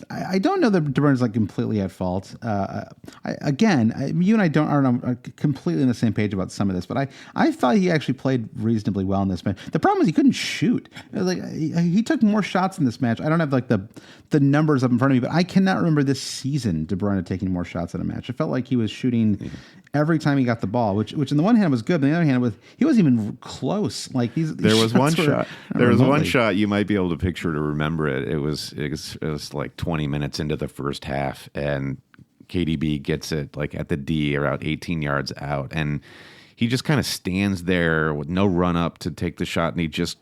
I don't know that De Bruyne is like completely at fault. You and I aren't completely on the same page about some of this, but I thought he actually played reasonably well in this match. The problem is he couldn't shoot. Like he took more shots in this match. I don't have like the numbers up in front of me, but I cannot remember this season De Bruyne taking more shots in a match. It felt like he was shooting every time he got the ball, which on the one hand was good, but on the other hand he wasn't even close. Like there was one shot. There was one shot you might be able to picture to remember it. It was like 20 minutes into the first half, and KDB gets it like at the D around 18 yards out, and he just kind of stands there with no run up to take the shot, and he just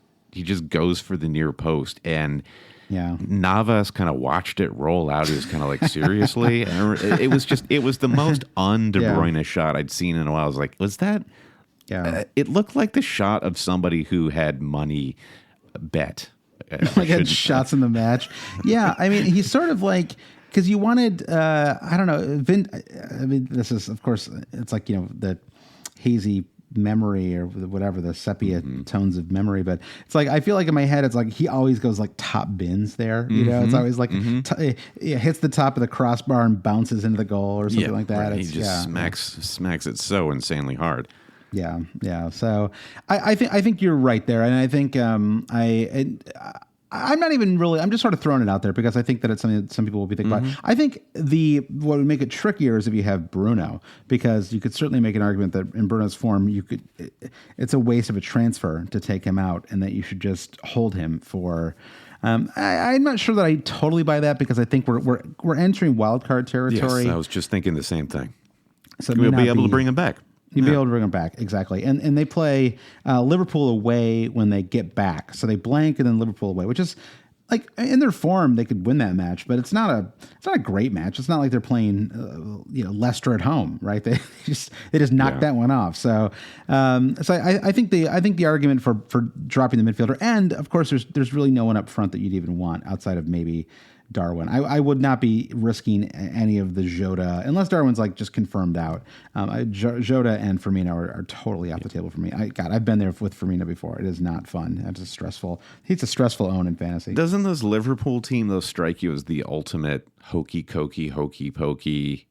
goes for the near post, and Navas kind of watched it roll out. He was kind of like, seriously? And it was the most un-De Bruyne shot I'd seen in a while. I was like, was that? Yeah. It looked like the shot of somebody who had money bet. Like had shots in the match. Yeah. I mean, he's sort of like, because you wanted, I don't know, this is, of course, it's like, you know, the hazy memory or whatever, the sepia tones of memory, but it's like I feel like in my head it's like he always goes like top bins there, you know. It's always like it hits the top of the crossbar and bounces into the goal or something like that. Right. He just smacks it so insanely hard. Yeah. So I think you're right there, and I think I'm not even really. I'm just sort of throwing it out there because I think that it's something that some people will be thinking about. I think what would make it trickier is if you have Bruno, because you could certainly make an argument that in Bruno's form, it's a waste of a transfer to take him out, and that you should just hold him for. I'm not sure that I totally buy that because I think we're entering wildcard territory. Yes, I was just thinking the same thing. So we'll be able to bring him back. You'd be able to bring them back, exactly. And they play Liverpool away when they get back. So they blank and then Liverpool away, which is like in their form, they could win that match, but it's not a great match. It's not like they're playing, Leicester at home, right? They just knocked that one off. So, I think the argument for dropping the midfielder, and of course, there's really no one up front that you'd even want outside of maybe Darwin. I would not be risking any of the Jota unless Darwin's like just confirmed out. Jota and Firmino are totally off the table for me. I've been there with Firmino before. It is not fun. It's a stressful own in fantasy. Doesn't this Liverpool team though strike you as the ultimate hokey pokey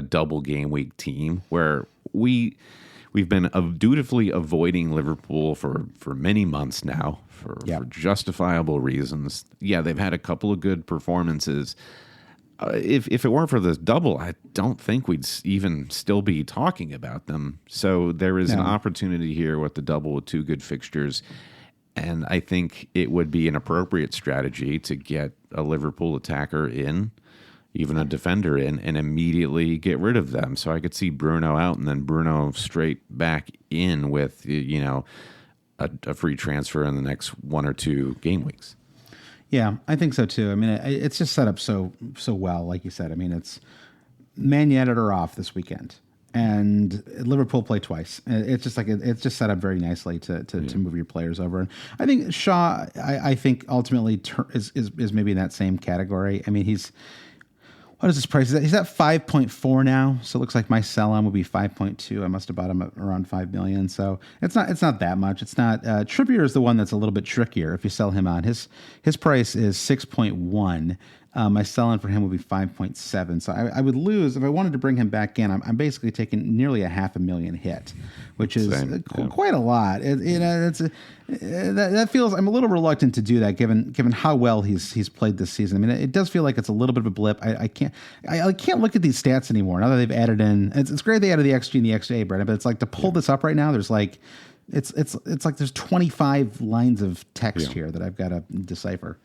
double game week team where we've been dutifully avoiding Liverpool for many months now for justifiable reasons. Yeah, they've had a couple of good performances. If it weren't for this double, I don't think we'd even still be talking about them. So there is an opportunity here with the double with two good fixtures. And I think it would be an appropriate strategy to get a Liverpool attacker in, even a defender in, and immediately get rid of them. So I could see Bruno out and then Bruno straight back in with, a free transfer in the next 1 or 2 game weeks. Yeah, I think so too. I mean, it's just set up so well, like you said. I mean, it's Man United are off this weekend, and Liverpool play twice. It's just it's just set up very nicely to move your players over. And I think Shaw, I think ultimately is maybe in that same category. I mean, what is his price? He's at 5.4 now, so it looks like my sell-on would be 5.2. I must have bought him at around 5 million, so it's not that much. It's not. Trippier is the one that's a little bit trickier. If you sell him on, his price is 6.1. My sell-on for him would be 5.7. So I would lose if I wanted to bring him back in. I'm basically taking nearly $500,000 hit, which is quite a lot. That feels. I'm a little reluctant to do that given how well he's played this season. I mean, it does feel like it's a little bit of a blip. I can't look at these stats anymore now that they've added in. It's great they added the XG and the XA, Brandon, but it's like to pull this up right now. There's like it's like there's 25 lines of text here that I've got to decipher.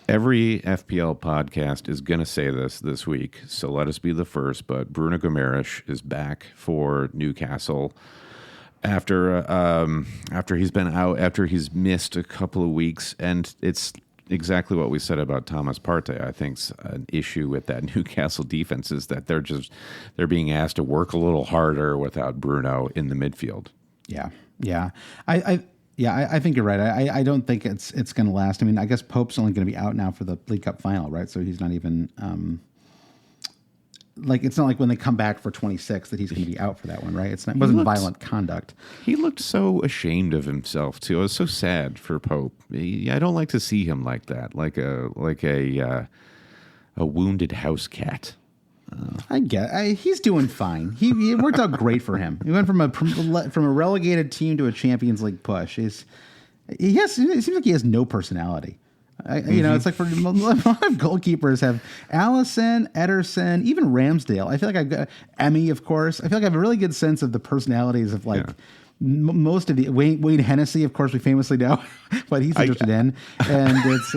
Every FPL podcast is going to say this week, so let us be the first. But Bruno Guimaraes is back for Newcastle after he's been out, after he's missed a couple of weeks, and it's exactly what we said about Thomas Partey. I think's an issue with that Newcastle defense is that they're being asked to work a little harder without Bruno in the midfield. Yeah. I think you're right. I don't think it's going to last. I mean, I guess Pope's only going to be out now for the League Cup final, right? So he's not even it's not like when they come back for 26 that he's going to be out for that one, right? It wasn't violent conduct. He looked so ashamed of himself too. I was so sad for Pope. I don't like to see him like that, like a wounded house cat. He's doing fine. He worked out great for him. He went from a relegated team to a Champions League push. It seems like he has no personality. It's like for a lot of goalkeepers have Allison, Ederson, even Ramsdale. I feel like I've got Emmy, of course. I feel like I have a really good sense of the personalities of most of the Wayne Hennessy, of course, we famously know what he's interested in, and it's.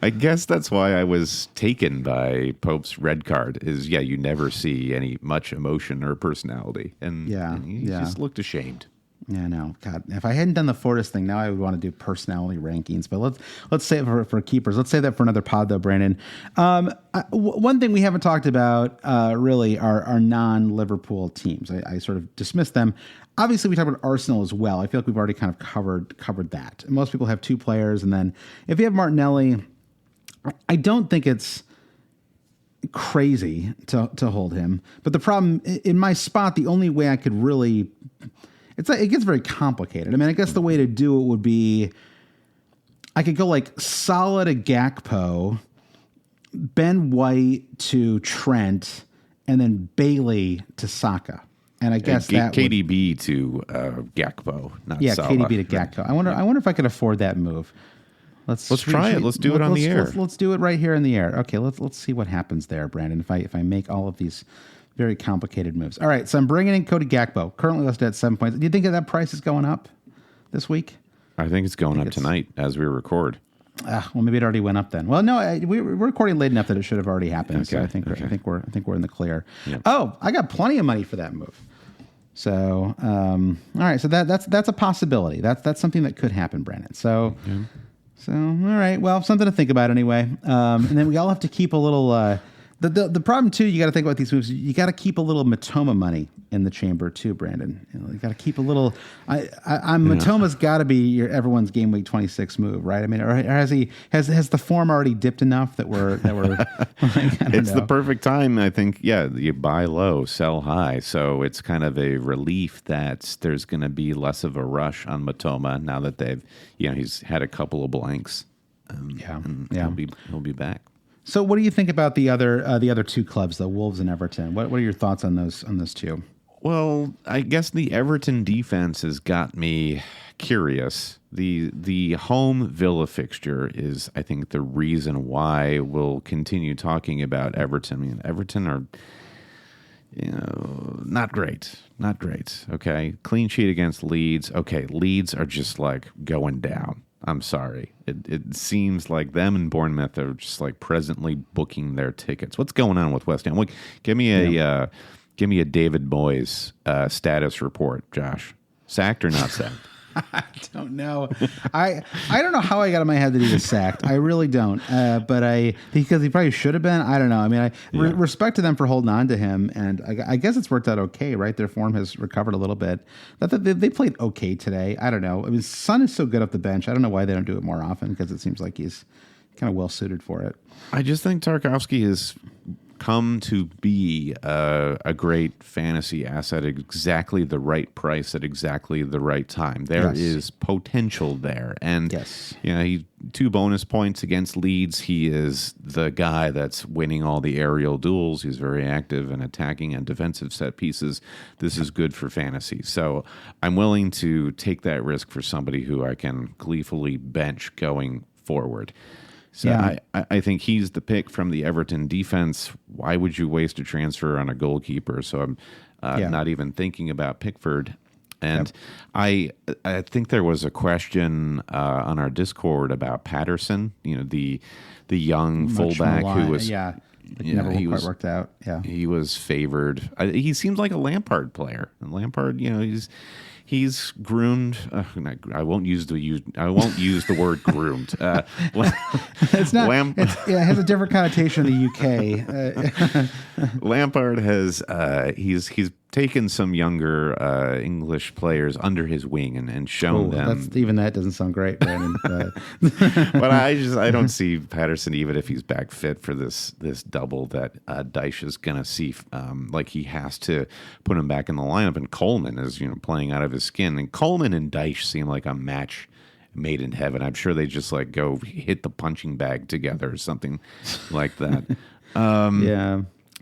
I guess that's why I was taken by Pope's red card. You never see any much emotion or personality, and he just looked ashamed. Yeah, no, God, if I hadn't done the Fortis thing, now I would want to do personality rankings. But let's save it for keepers. Let's save that for another pod, though, Brandon. One thing we haven't talked about really are non-Liverpool teams. I sort of dismissed them. Obviously, we talked about Arsenal as well. I feel like we've already kind of covered that. Most people have 2 players, and then if you have Martinelli, I don't think it's crazy to hold him. But the problem in my spot, the only way I could really it gets very complicated. I mean, I guess the way to do it would be I could go like Salah to Gakpo, Ben White to Trent, and then Bailey to Saka. And I guess that KDB to Gakpo, not Salah. KDB to Gakpo. I wonder if I could afford that move. Let's try it. Let's do it on the air. Let's do it right here in the air. Okay, let's see what happens there, Brandon. If I make all of these very complicated moves. All right, so I'm bringing in Cody Gakpo, currently listed at 7 points. Do you think that price is going up this week? I think it's going up tonight as we record. Well, maybe it already went up then. Well, no, we're recording late enough that it should have already happened. Okay, so I think we're in the clear. Yep. Oh, I got plenty of money for that move. So, all right, so that's a possibility. That's something that could happen, Brandon. So, So, all right. Well, something to think about anyway. And then we all have to keep a little. The problem too, you got to think about these moves. You got to keep a little Matoma money in the chamber too, Brandon. You got to keep a little. Matoma's got to be everyone's game week 26 move, right? I mean, or has the form already dipped enough that we're it's the perfect time, I think. Yeah, you buy low, sell high, so it's kind of a relief that there's going to be less of a rush on Matoma now that he's had a couple of blanks. He'll be back. So, what do you think about the other two clubs, the Wolves and Everton? What are your thoughts on those two? Well, I guess the Everton defense has got me curious. The home Villa fixture is, I think, the reason why we'll continue talking about Everton. I mean, Everton are, not great. Okay, clean sheet against Leeds. Okay, Leeds are just like going down. I'm sorry. It seems like them and Bournemouth are just like presently booking their tickets. What's going on with West Ham? Give me a David Moyes status report, Josh. Sacked or not sacked? I don't know. I don't know how I got in my head that he was sacked. I really don't. Because he probably should have been. I don't know. I mean, I respect to them for holding on to him, and I guess it's worked out okay, right? Their form has recovered a little bit. They played okay today. I don't know. I mean, Son is so good off the bench. I don't know why they don't do it more often, because it seems like he's kind of well suited for it. I just think Tarkowski has come to be a great fantasy asset at exactly the right price at exactly the right time. There is potential there. And he 2 bonus points against Leeds. He is the guy that's winning all the aerial duels. He's very active in attacking and defensive set pieces. This is good for fantasy. So I'm willing to take that risk for somebody who I can gleefully bench going forward. So I think he's the pick from the Everton defense. Why would you waste a transfer on a goalkeeper? So I'm not even thinking about Pickford. And I think there was a question on our Discord about Patterson, the young fullback who was never quite worked out. Yeah, he was favored. He seems like a Lampard player, and Lampard, he's groomed. I won't use the word groomed. It's not. It has a different connotation in the UK. Lampard has he's taken some younger English players under his wing and shown them. Even that doesn't sound great, Brandon. But I don't see Patterson, even if he's back fit for this double that Dyche is gonna see. Like he has to put him back in the lineup, and Coleman is playing out of his skin. And Coleman and Dyche seem like a match made in heaven. I'm sure they just like go hit the punching bag together or something like that.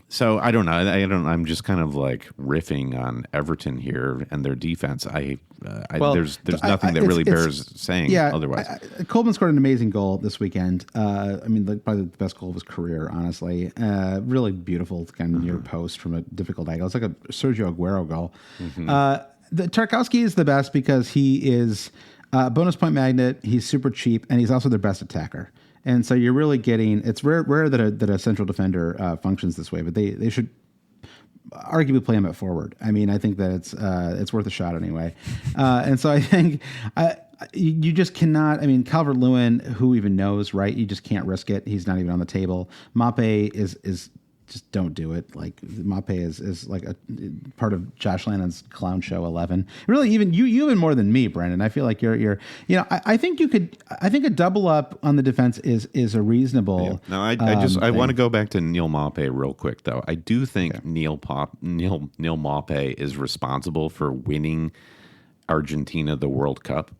So I don't know. I'm just kind of like riffing on Everton here and their defense. There's nothing that really bears saying otherwise. Coleman scored an amazing goal this weekend. Probably the best goal of his career, honestly. Really beautiful kind of near post from a difficult angle. It's like a Sergio Aguero goal. The Tarkowski is the best because he is a bonus point magnet. He's super cheap, and he's also their best attacker. And so you're really getting, it's rare that a central defender functions this way, but they should arguably play him at forward. I mean, I think that it's worth a shot anyway. And so I think you just cannot, Calvert-Lewin, who even knows, right? You just can't risk it. He's not even on the table. Mape is just don't do it. Like Mape is like a part of Josh Lannon's clown show 11. Really, even you even more than me, Brandon. I feel like you're I think a double up on the defense is a reasonable. No, I want to go back to Neil Mape real quick though. I do think Neil Mape is responsible for winning Argentina the World Cup.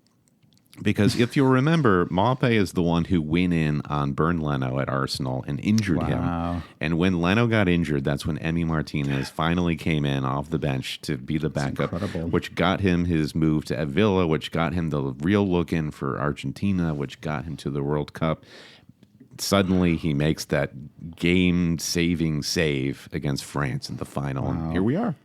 Because if you'll remember, Mape is the one who went in on Bernd Leno at Arsenal and injured him. And when Leno got injured, that's when Emi Martinez finally came in off the bench to be the backup, which got him his move to Villa, which got him the real look in for Argentina, which got him to the World Cup. Suddenly, he makes that game-saving save against France in the final, and here we are.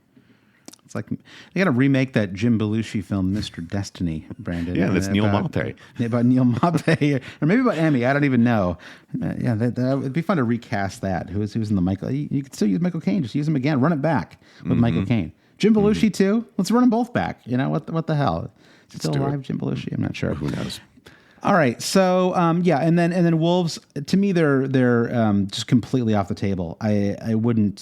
It's like they got to remake that Jim Belushi film, Mr. Destiny, Brandon. Yeah, that's Neil Mape. About Neil Mape, or maybe about Emmy. I don't even know. It'd be fun to recast that. Who's in the Michael? You could still use Michael Caine. Just use him again. Run it back with Michael Caine. Jim Belushi too. Let's run them both back. What the hell? Still alive, Jim Belushi? I'm not sure. Who knows? All right, so and then Wolves. To me, they're just completely off the table. I don't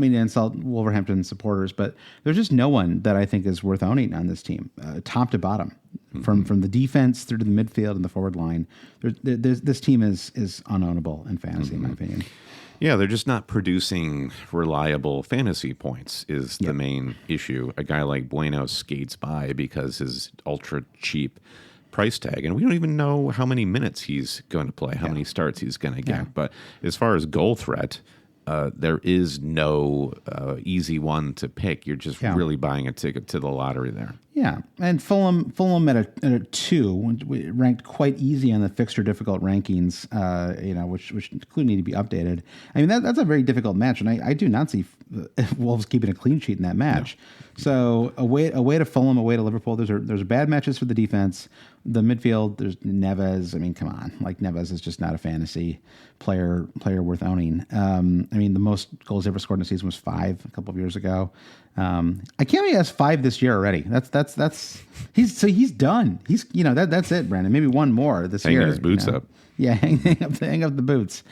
mean to insult Wolverhampton supporters, but there's just no one that I think is worth owning on this team, top to bottom, from the defense through to the midfield and the forward line. This team is unownable in fantasy, in my opinion. Yeah, they're just not producing reliable fantasy points is the main issue. A guy like Bueno skates by because his ultra cheap price tag, and we don't even know how many minutes he's going to play, how many starts he's going to get. Yeah. But as far as goal threat, there is no easy one to pick. You're just really buying a ticket to the lottery there. Yeah, and Fulham at a 2, ranked quite easy on the fixture difficult rankings. Which clearly need to be updated. I mean, that's a very difficult match, and I do not see Wolves keeping a clean sheet in that match. No. So away to Fulham, away to Liverpool. There's bad matches for the defense. The midfield, there's Neves. I mean, come on, like Neves is just not a fantasy player worth owning. I mean, the most goals ever scored in a season was 5 a couple of years ago. I can't believe he has 5 this year already. He's done. He's that's it, Brandon. Maybe one more this year. Hanging his boots up. Yeah, hang up the boots.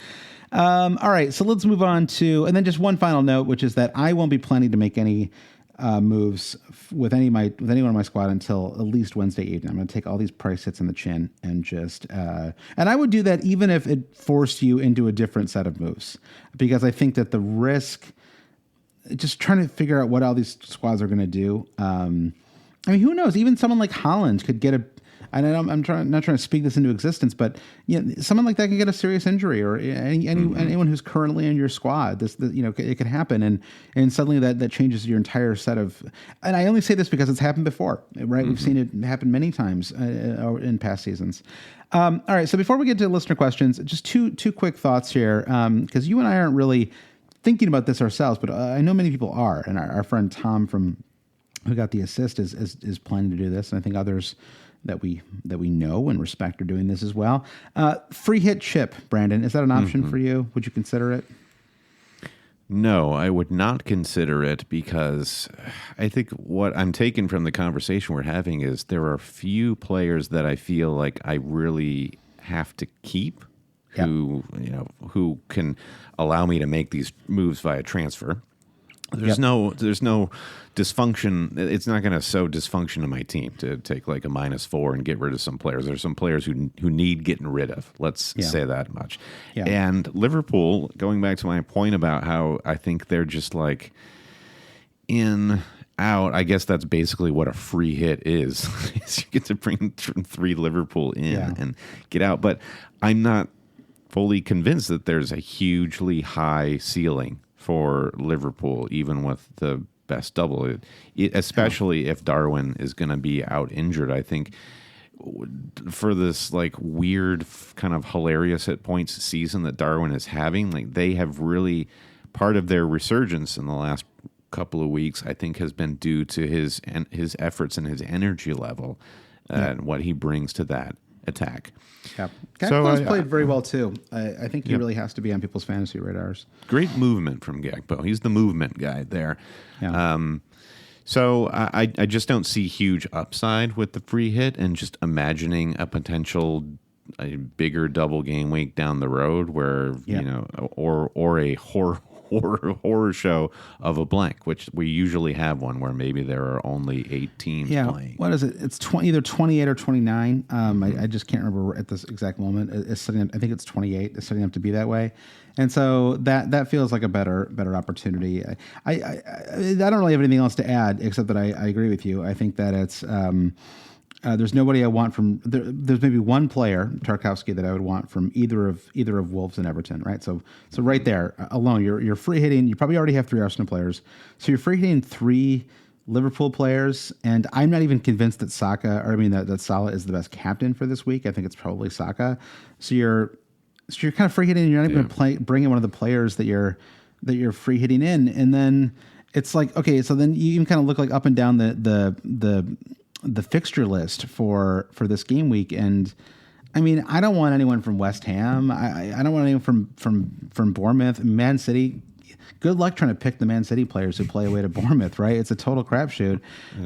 All right, so let's move on to, and then just one final note, which is that I won't be planning to make any moves with anyone in my squad until at least Wednesday evening. I'm going to take all these price hits in the chin and just and I would do that even if it forced you into a different set of moves, because I think that the risk, just trying to figure out what all these squads are going to do. I mean, who knows? Even someone like Haaland could get I'm not trying to speak this into existence, but someone like that can get a serious injury, or anyone who's currently in your squad. It could happen, and suddenly that changes your entire set of. And I only say this because it's happened before, right? We've seen it happen many times in past seasons. All right, so before we get to listener questions, just two quick thoughts here, because you and I aren't really thinking about this ourselves, but I know many people are, and our friend Tom who got the assist is planning to do this, and I think others that we know and respect are doing this as well. Free hit chip, Brandon, is that an option for you? Would you consider it? No, I would not consider it, because I think what I'm taking from the conversation we're having is there are few players that I feel like I really have to keep who can allow me to make these moves via transfer. There's no dysfunction. It's not going to sow dysfunction in my team to take like a -4 and get rid of some players. There's some players who need getting rid of. Let's say that much. Yeah. And Liverpool, going back to my point about how I think they're just like in, out, I guess that's basically what a free hit is. You get to bring 3 Liverpool in and get out. But I'm not fully convinced that there's a hugely high ceiling for Liverpool, even with the best double, especially if Darwin is going to be out injured. I think for this like weird kind of hilarious hit points season that Darwin is having, like they have really, part of their resurgence in the last couple of weeks, I think, has been due to his efforts and his energy level and what he brings to that attack. Yeah, Gakpo's played very well too. I think he really has to be on people's fantasy radars. Great movement from Gakpo. He's the movement guy there. Yeah. So I just don't see huge upside with the free hit, and just imagining a potential bigger double game week down the road where or a horror show of a blank, which we usually have one where maybe there are only 8 teams playing. What is it? It's either 28 or 29. I just can't remember at this exact moment. It's setting up, I think it's 28. It's setting up to be that way, and so that feels like a better opportunity. I don't really have anything else to add except that I agree with you. I think that it's. There's nobody I want from. There's maybe one player, Tarkowski, that I would want from either of Wolves and Everton. Right, so right there alone, you're free hitting. You probably already have 3 Arsenal players, so you're free hitting 3 Liverpool players, and I'm not even convinced that that Salah is the best captain for this week. I think it's probably Saka. So you're kind of free hitting, and you're not even going to bring in one of the players that you're free hitting in, and then it's like, okay, so then you even kind of look like up and down the fixture list for this game week, and I mean, I don't want anyone from West Ham. I don't want anyone from Bournemouth, Man City. Good luck trying to pick the Man City players who play away to Bournemouth, right? It's a total crapshoot.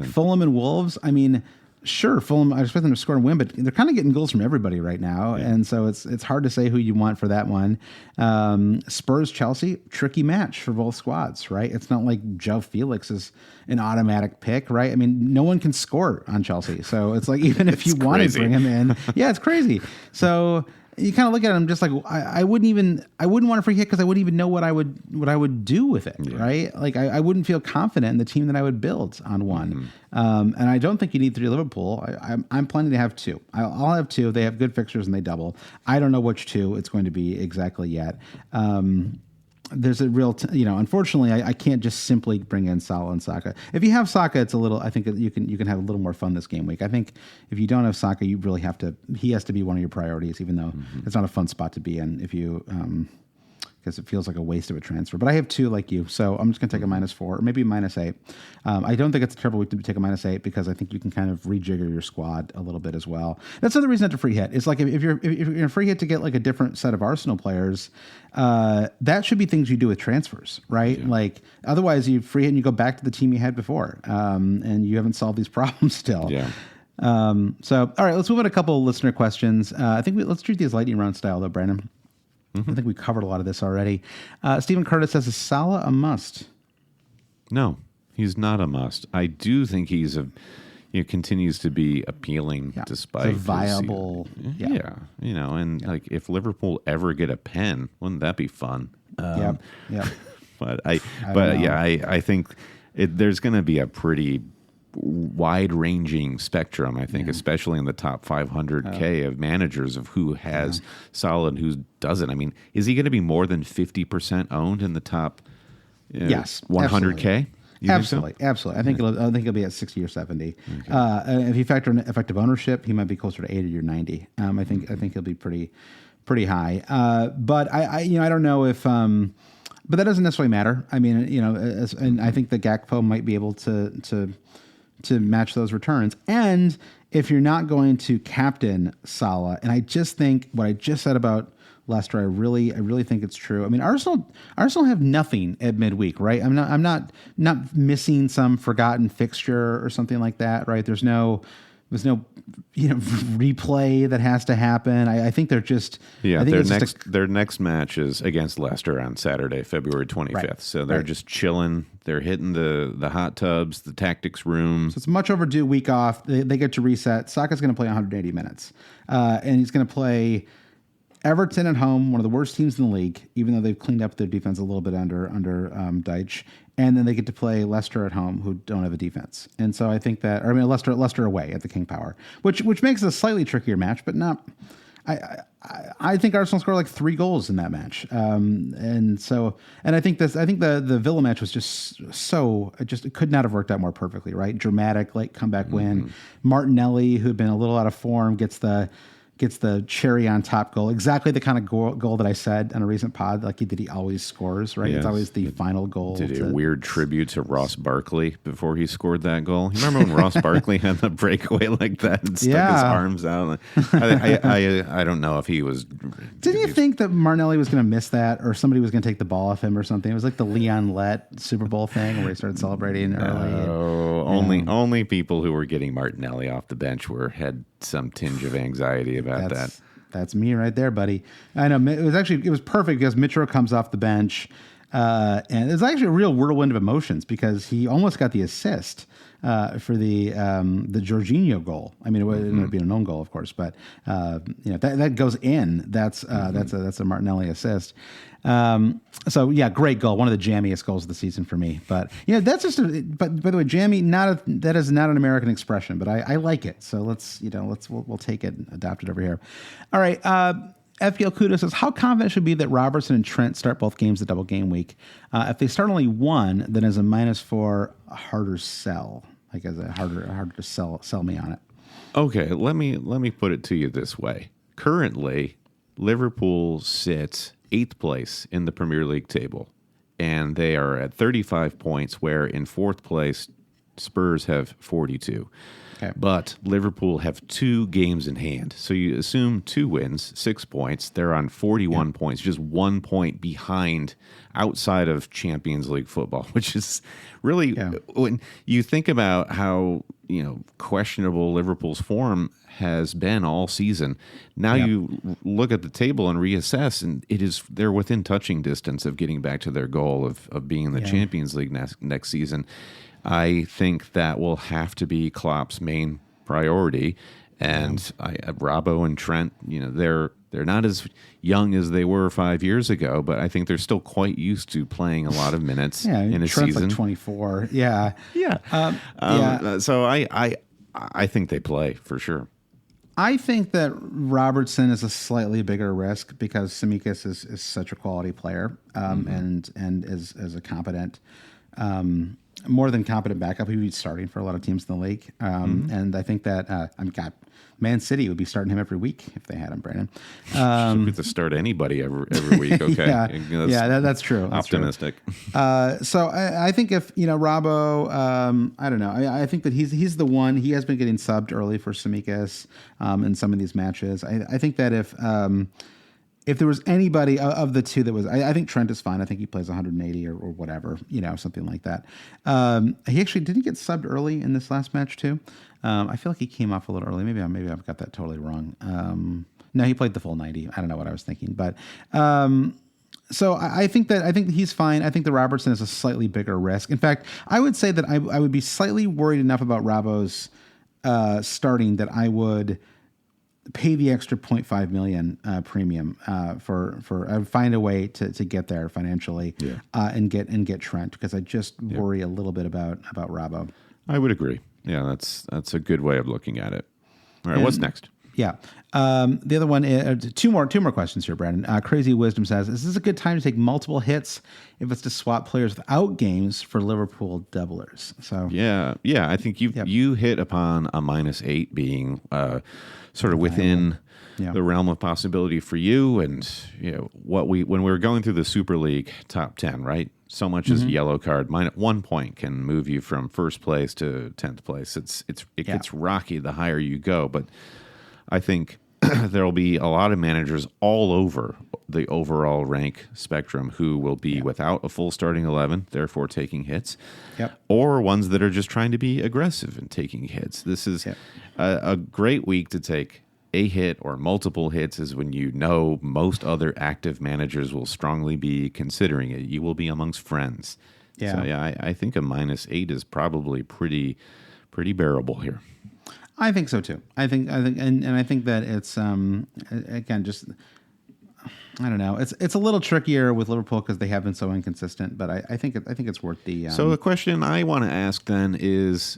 Fulham and Wolves. I mean, Sure, Fulham, I expect them to score and win, but they're kind of getting goals from everybody right now. Yeah. And so it's hard to say who you want for that one. Spurs, Chelsea, tricky match for both squads, right? It's not like Joe Felix is an automatic pick, right? I mean, no one can score on Chelsea. So it's like, even if you want to bring him in, yeah, it's crazy. So you kind of look at him just like, I wouldn't want a free hit because I wouldn't even know what I would do with it, right? Like I wouldn't feel confident in the team that I would build on one. And I don't think you need 3 Liverpool. I'm planning to have 2. I'll have 2. They have good fixtures and they double. I don't know which 2 it's going to be exactly yet. There's a real, unfortunately, I can't just simply bring in Salah and Saka. If you have Saka, it's a little. I think you can have a little more fun this game week. I think if you don't have Saka, you really have to. He has to be one of your priorities, even though it's not a fun spot to be in. If you, because it feels like a waste of a transfer. But I have 2 like you, so I'm just going to take a -4 or maybe -8. I don't think it's a terrible week to take a -8 because I think you can kind of rejigger your squad a little bit as well. That's another reason not to free hit. It's like if you're in a free hit to get like a different set of Arsenal players, that should be things you do with transfers, right? Yeah. Like otherwise you free hit and you go back to the team you had before, and you haven't solved these problems still. Yeah. So all right, let's move on to a couple of listener questions. I think let's treat these lightning round style though, Brandon. I think we covered a lot of this already. Stephen Curtis says, is Salah a must? No, he's not a must. I do think he's continues to be appealing despite it's a viable. And like if Liverpool ever get a pen, wouldn't that be fun? Yeah. But I think there's going to be a pretty wide-ranging spectrum, I think, especially in the top 500K of managers of who has Salah and who doesn't. I mean, is he going to be more than 50% owned in the top 100K? Absolutely. I think he'll be at 60 or 70. Okay. If you factor in effective ownership, he might be closer to 80 or 90. I think he'll be pretty high. But I don't know if. But that doesn't necessarily matter. I mean, and I think that Gakpo might be able to match those returns. And if you're not going to captain Salah, and I just think what I just said about Leicester, I really think it's true. I mean, Arsenal have nothing at midweek, right? I'm not missing some forgotten fixture or something like that, right? There's no replay that has to happen. I think they're just their next match is against Leicester on Saturday, February 25th. Right. So they're just chilling. They're hitting the hot tubs, the tactics room. So it's a much overdue week off. They get to reset. Saka's going to play 180 minutes, and he's going to play Everton at home, one of the worst teams in the league, even though they've cleaned up their defense a little bit under Deitch. And then they get to play Leicester at home, who don't have a defense. And so I think that, Leicester away at the King Power, which makes it a slightly trickier match, but not. I think Arsenal scored like 3 goals in that match, and I think the Villa match was it could not have worked out more perfectly, right? Dramatic late comeback win. Martinelli, who had been a little out of form, gets the cherry on top goal. Exactly the kind of goal that I said on a recent pod, like he always scores, right? Yes. It's always the final goal. Did a weird tribute to Ross Barkley before he scored that goal. You remember when Ross Barkley had the breakaway like that and stuck his arms out? I don't know if he was. Didn't you think that Martinelli was going to miss that, or somebody was going to take the ball off him or something? It was like the Leon Lett Super Bowl thing where he started celebrating early. Only people who were getting Martinelli off the bench had some tinge of anxiety about that. That's me right there, buddy. I know it was perfect because Mitro comes off the bench, and it's actually a real whirlwind of emotions because he almost got the assist for the Jorginho goal. I mean, it ended up being an own goal, of course, but that goes in. That's a Martinelli assist. So yeah, great goal. One of the jammiest goals of the season for me. But that's just. But by the way, jammy that is not an American expression, but I like it. So we'll take it and adopt it over here. All right. FPL Kudo says, how confident should be that Robertson and Trent start both games the double game week? If they start only one, then as a -4, a harder sell. Like as a harder to sell me on it. Okay, let me put it to you this way. Currently, Liverpool sits 8th place in the Premier League table, and they are at 35 points, where in 4th place Spurs have 42. Okay. But Liverpool have 2 games in hand. So you assume 2 wins, 6 points. They're on 41 points, just 1 point behind outside of Champions League football, which is really, when you think about how, questionable Liverpool's form has been all season. Now you look at the table and reassess, and they're within touching distance of getting back to their goal of being in the Champions League next season. I think that will have to be Klopp's main priority. And Robbo and Trent, they're not as young as they were 5 years ago, but I think they're still quite used to playing a lot of minutes in a Trent's season. Like 24. Yeah. So I think they play for sure. I think that Robertson is a slightly bigger risk because Tsimikas is such a quality player and is a competent, more than competent backup. He would be starting for a lot of teams in the league. And I think that Man City would be starting him every week if they had him, Brandon. Should get to start anybody every week. Okay, that's true. That's optimistic. True. So I think if Robbo, I don't know. I think that he's the one. He has been getting subbed early for Tsimikas in some of these matches. I think that if there was anybody of the two that was, I think Trent is fine. I think he plays 180 or whatever, something like that. He actually didn't get subbed early in this last match too. I feel like he came off a little early. Maybe I've got that totally wrong. No, he played the full 90. I don't know what I was thinking, but so I think he's fine. I think the Robertson is a slightly bigger risk. In fact, I would say that I would be slightly worried enough about Robbo's starting that I would pay the extra 0.5 million premium for I would find a way to get there financially and get Trent, because I just worry a little bit about Robbo. I would agree. Yeah, that's a good way of looking at it. All right, what's next? Yeah. The other one is two more questions here, Brandon. Crazy Wisdom says, is this a good time to take multiple hits if it's to swap players without games for Liverpool doublers? So yeah. I think you hit upon a -8 being sort of within the realm of possibility for you. And when we were going through the Super League top 10, right? So much as a yellow card, -1 point can move you from first place to 10th place. It gets rocky the higher you go, but I think there'll be a lot of managers all over the overall rank spectrum who will be without a full starting 11, therefore taking hits, or ones that are just trying to be aggressive and taking hits. This is a great week to take a hit or multiple hits, is when most other active managers will strongly be considering it. You will be amongst friends. So I think a -8 is probably pretty bearable here. I think so too. I think I think that it's again, just I don't know. It's a little trickier with Liverpool because they have been so inconsistent, but I think it's worth the. So the question I want to ask then is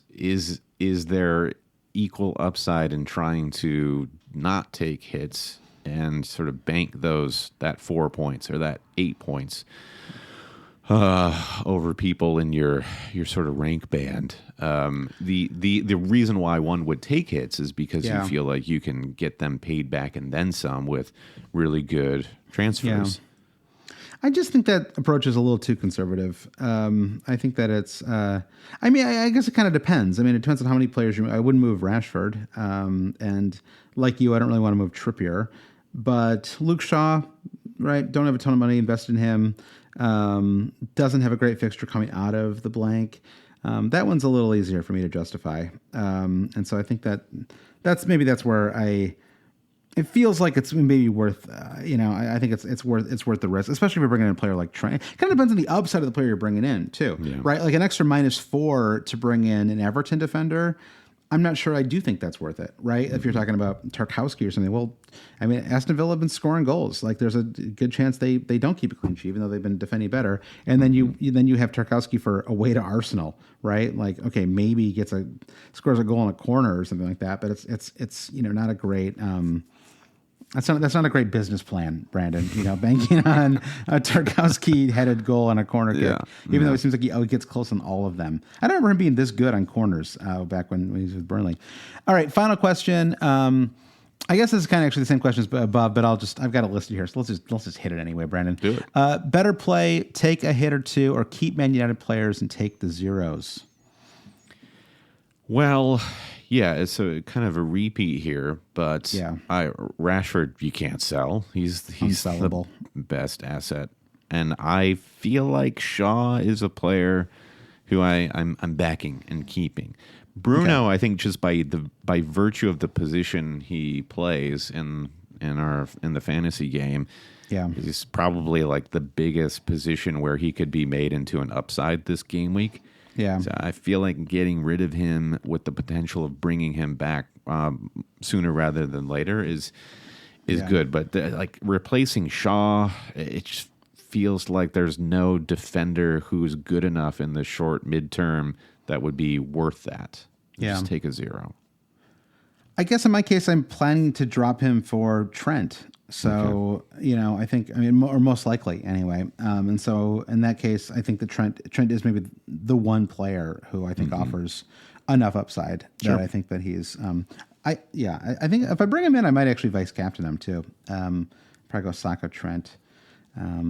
there equal upside in trying to not take hits and sort of bank that 4 points or that 8 points over people in your sort of rank band? The reason why one would take hits is because you feel like you can get them paid back and then some with really good transfers. I just think that approach is a little too conservative. I think that it's. I guess it kind of depends. I mean, it depends on how many players I wouldn't move Rashford, and like you, I don't really want to move Trippier. But Luke Shaw, right? Don't have a ton of money invested in him. Doesn't have a great fixture coming out of the blank. That one's a little easier for me to justify. And so I think that's where it feels like it's maybe worth, I think it's worth the risk, especially if you're bringing in a player like Trent. It kind of depends on the upside of the player you're bringing in too, right? Like an extra -4 to bring in an Everton defender. I'm not sure I do think that's worth it, right? If you're talking about Tarkowski or something. Well, I mean, Aston Villa have been scoring goals. Like there's a good chance they don't keep a clean sheet, even though they've been defending better. And then you have Tarkowski for away to Arsenal, right? Like, okay, maybe he scores a goal in a corner or something like that, but it's not a great that's not a great business plan, Brandon. Banking on a Tarkowski headed goal on a corner kick, even though it seems like he gets close on all of them. I don't remember him being this good on corners back when he was with Burnley. All right, final question. I guess this is kind of actually the same question as above, but I've got it listed here, so let's just hit it anyway, Brandon. Do it. Better play, take a hit or two, or keep Man United players and take the zeros. Well, yeah, it's a kind of a repeat here, but Rashford you can't sell. He's Unsellable. The best asset, and I feel like Shaw is a player who I'm backing and keeping. Bruno, I think, just by virtue of the position he plays in the fantasy game, is probably like the biggest position where he could be made into an upside this game week. Yeah, so I feel like getting rid of him with the potential of bringing him back sooner rather than later is good. But like replacing Shaw, it just feels like there's no defender who's good enough in the short midterm that would be worth that. Just take a 0. I guess in my case, I'm planning to drop him for Trent. So, I think, or most likely anyway. And so in that case, I think that Trent is maybe the one player who I think offers enough upside that I think that he's, I think if I bring him in, I might actually vice captain him too. Probably go Saka, Trent.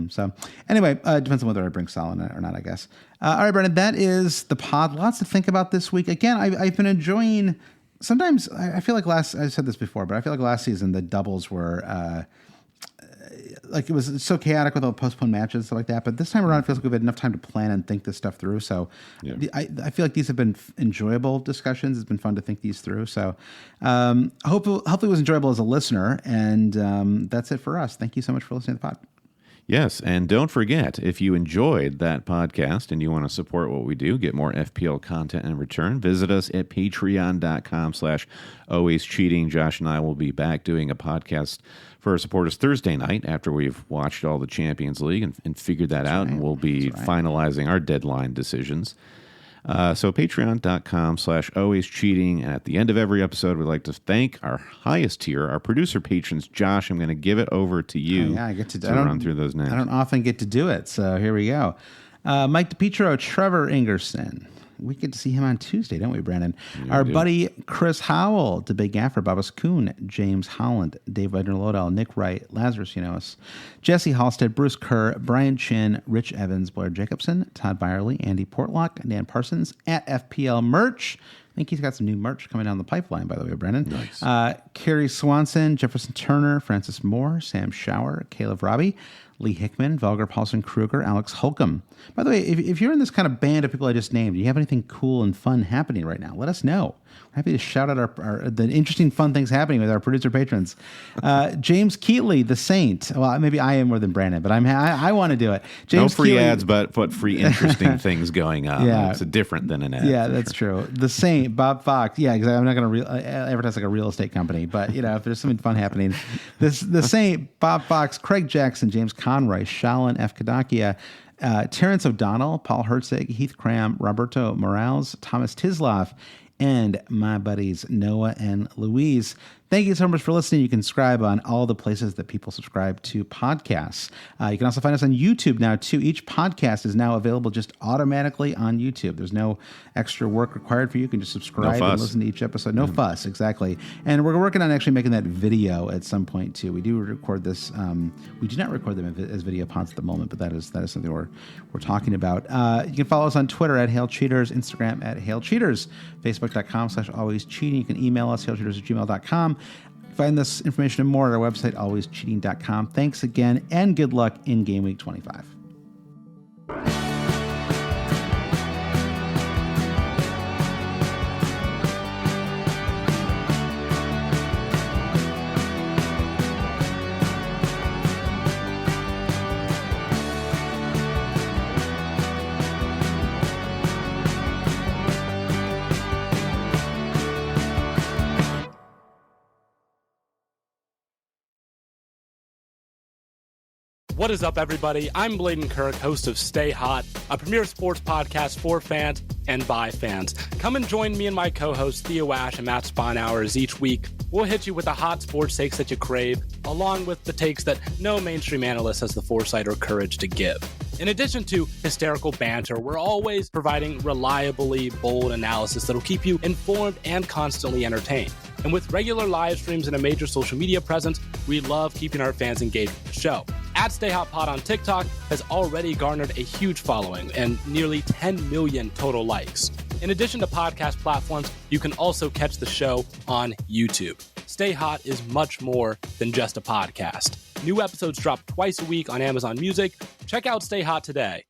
So anyway, it depends on whether I bring Salah or not, I guess. All right, Brendan, that is the pod. Lots to think about this week. Again, I've been enjoying. Sometimes I feel like I said this before, but I feel like last season the doubles were like it was so chaotic with all the postponed matches and stuff like that. But this time around, it feels like we've had enough time to plan and think this stuff through. So I feel like these have been enjoyable discussions. It's been fun to think these through. So hopefully it was enjoyable as a listener. And that's it for us. Thank you so much for listening to the pod. Yes, and don't forget, if you enjoyed that podcast and you want to support what we do, get more FPL content in return, visit us at patreon.com/alwayscheating. Josh and I will be back doing a podcast for our supporters Thursday night after we've watched all the Champions League and figured that out, and we'll be finalizing our deadline decisions. So patreon.com/alwayscheating. And at the end of every episode, we'd like to thank our highest tier, our producer patrons. Josh, I'm going to give it over to you. I get to run through those names. I don't often get to do it, so here we go. Mike DiPietro, Trevor Ingerson. We get to see him on Tuesday, don't we, Brandon? Our buddy Chris Howell, the Big Gaffer, Babas Kuhn, James Holland, Dave Wagner-Lodell, Nick Wright, Lazarus Unois, Jesse Halstead, Bruce Kerr, Brian Chin, Rich Evans, Blair Jacobson, Todd Byerly, Andy Portlock, Dan Parsons, at FPL Merch. I think he's got some new merch coming down the pipeline, by the way, Brendan. Nice. Kerry Swanson, Jefferson Turner, Francis Moore, Sam Shower, Caleb Robbie, Lee Hickman, Valgar Paulson Kruger, Alex Holcomb. By the way, if you're in this kind of band of people I just named, do you have anything cool and fun happening right now? Let us know. We're happy to shout out the interesting, fun things happening with our producer patrons. James Keatley, the Saint. Well, maybe I am more than Brandon, but I want to do it. James no free Keatley, ads, but free interesting things going on. Yeah. It's different than an ad. Yeah, that's true. The Saint, Bob Fox. Yeah, because I'm not going to advertise like a real estate company, but if there's something fun happening, the Saint, Bob Fox, Craig Jackson, James Conroy, Shalin F. Kadakia, Terrence O'Donnell, Paul Herzig, Heath Cram, Roberto Morales, Thomas Tisloff, and my buddies Noah and Louise. Thank you so much for listening. You can subscribe on all the places that people subscribe to podcasts. You can also find us on YouTube now, too. Each podcast is now available just automatically on YouTube. There's no extra work required for you. You can just subscribe and listen to each episode. No fuss, exactly. And we're working on actually making that video at some point, too. We do record this. We do not record them as video pods at the moment, but that is something we're talking about. You can follow us on Twitter at HailCheaters, Instagram at HailCheaters, Facebook.com/alwayscheating. You can email us, hailcheaters@gmail.com. Find this information and more at our website, alwayscheating.com. Thanks again, and good luck in Game Week 25. What is up, everybody? I'm Bladen Kirk, host of Stay Hot, a premier sports podcast for fans and by fans. Come and join me and my co-hosts Theo Ash and Matt Sponhour as each week we'll hit you with the hot sports takes that you crave, along with the takes that no mainstream analyst has the foresight or courage to give. In addition to hysterical banter, we're always providing reliably bold analysis that'll keep you informed and constantly entertained. And with regular live streams and a major social media presence, we love keeping our fans engaged with the show. @StayHotPod on TikTok has already garnered a huge following and nearly 10 million total likes. In addition to podcast platforms, you can also catch the show on YouTube. Stay Hot is much more than just a podcast. New episodes drop twice a week on Amazon Music. Check out Stay Hot today.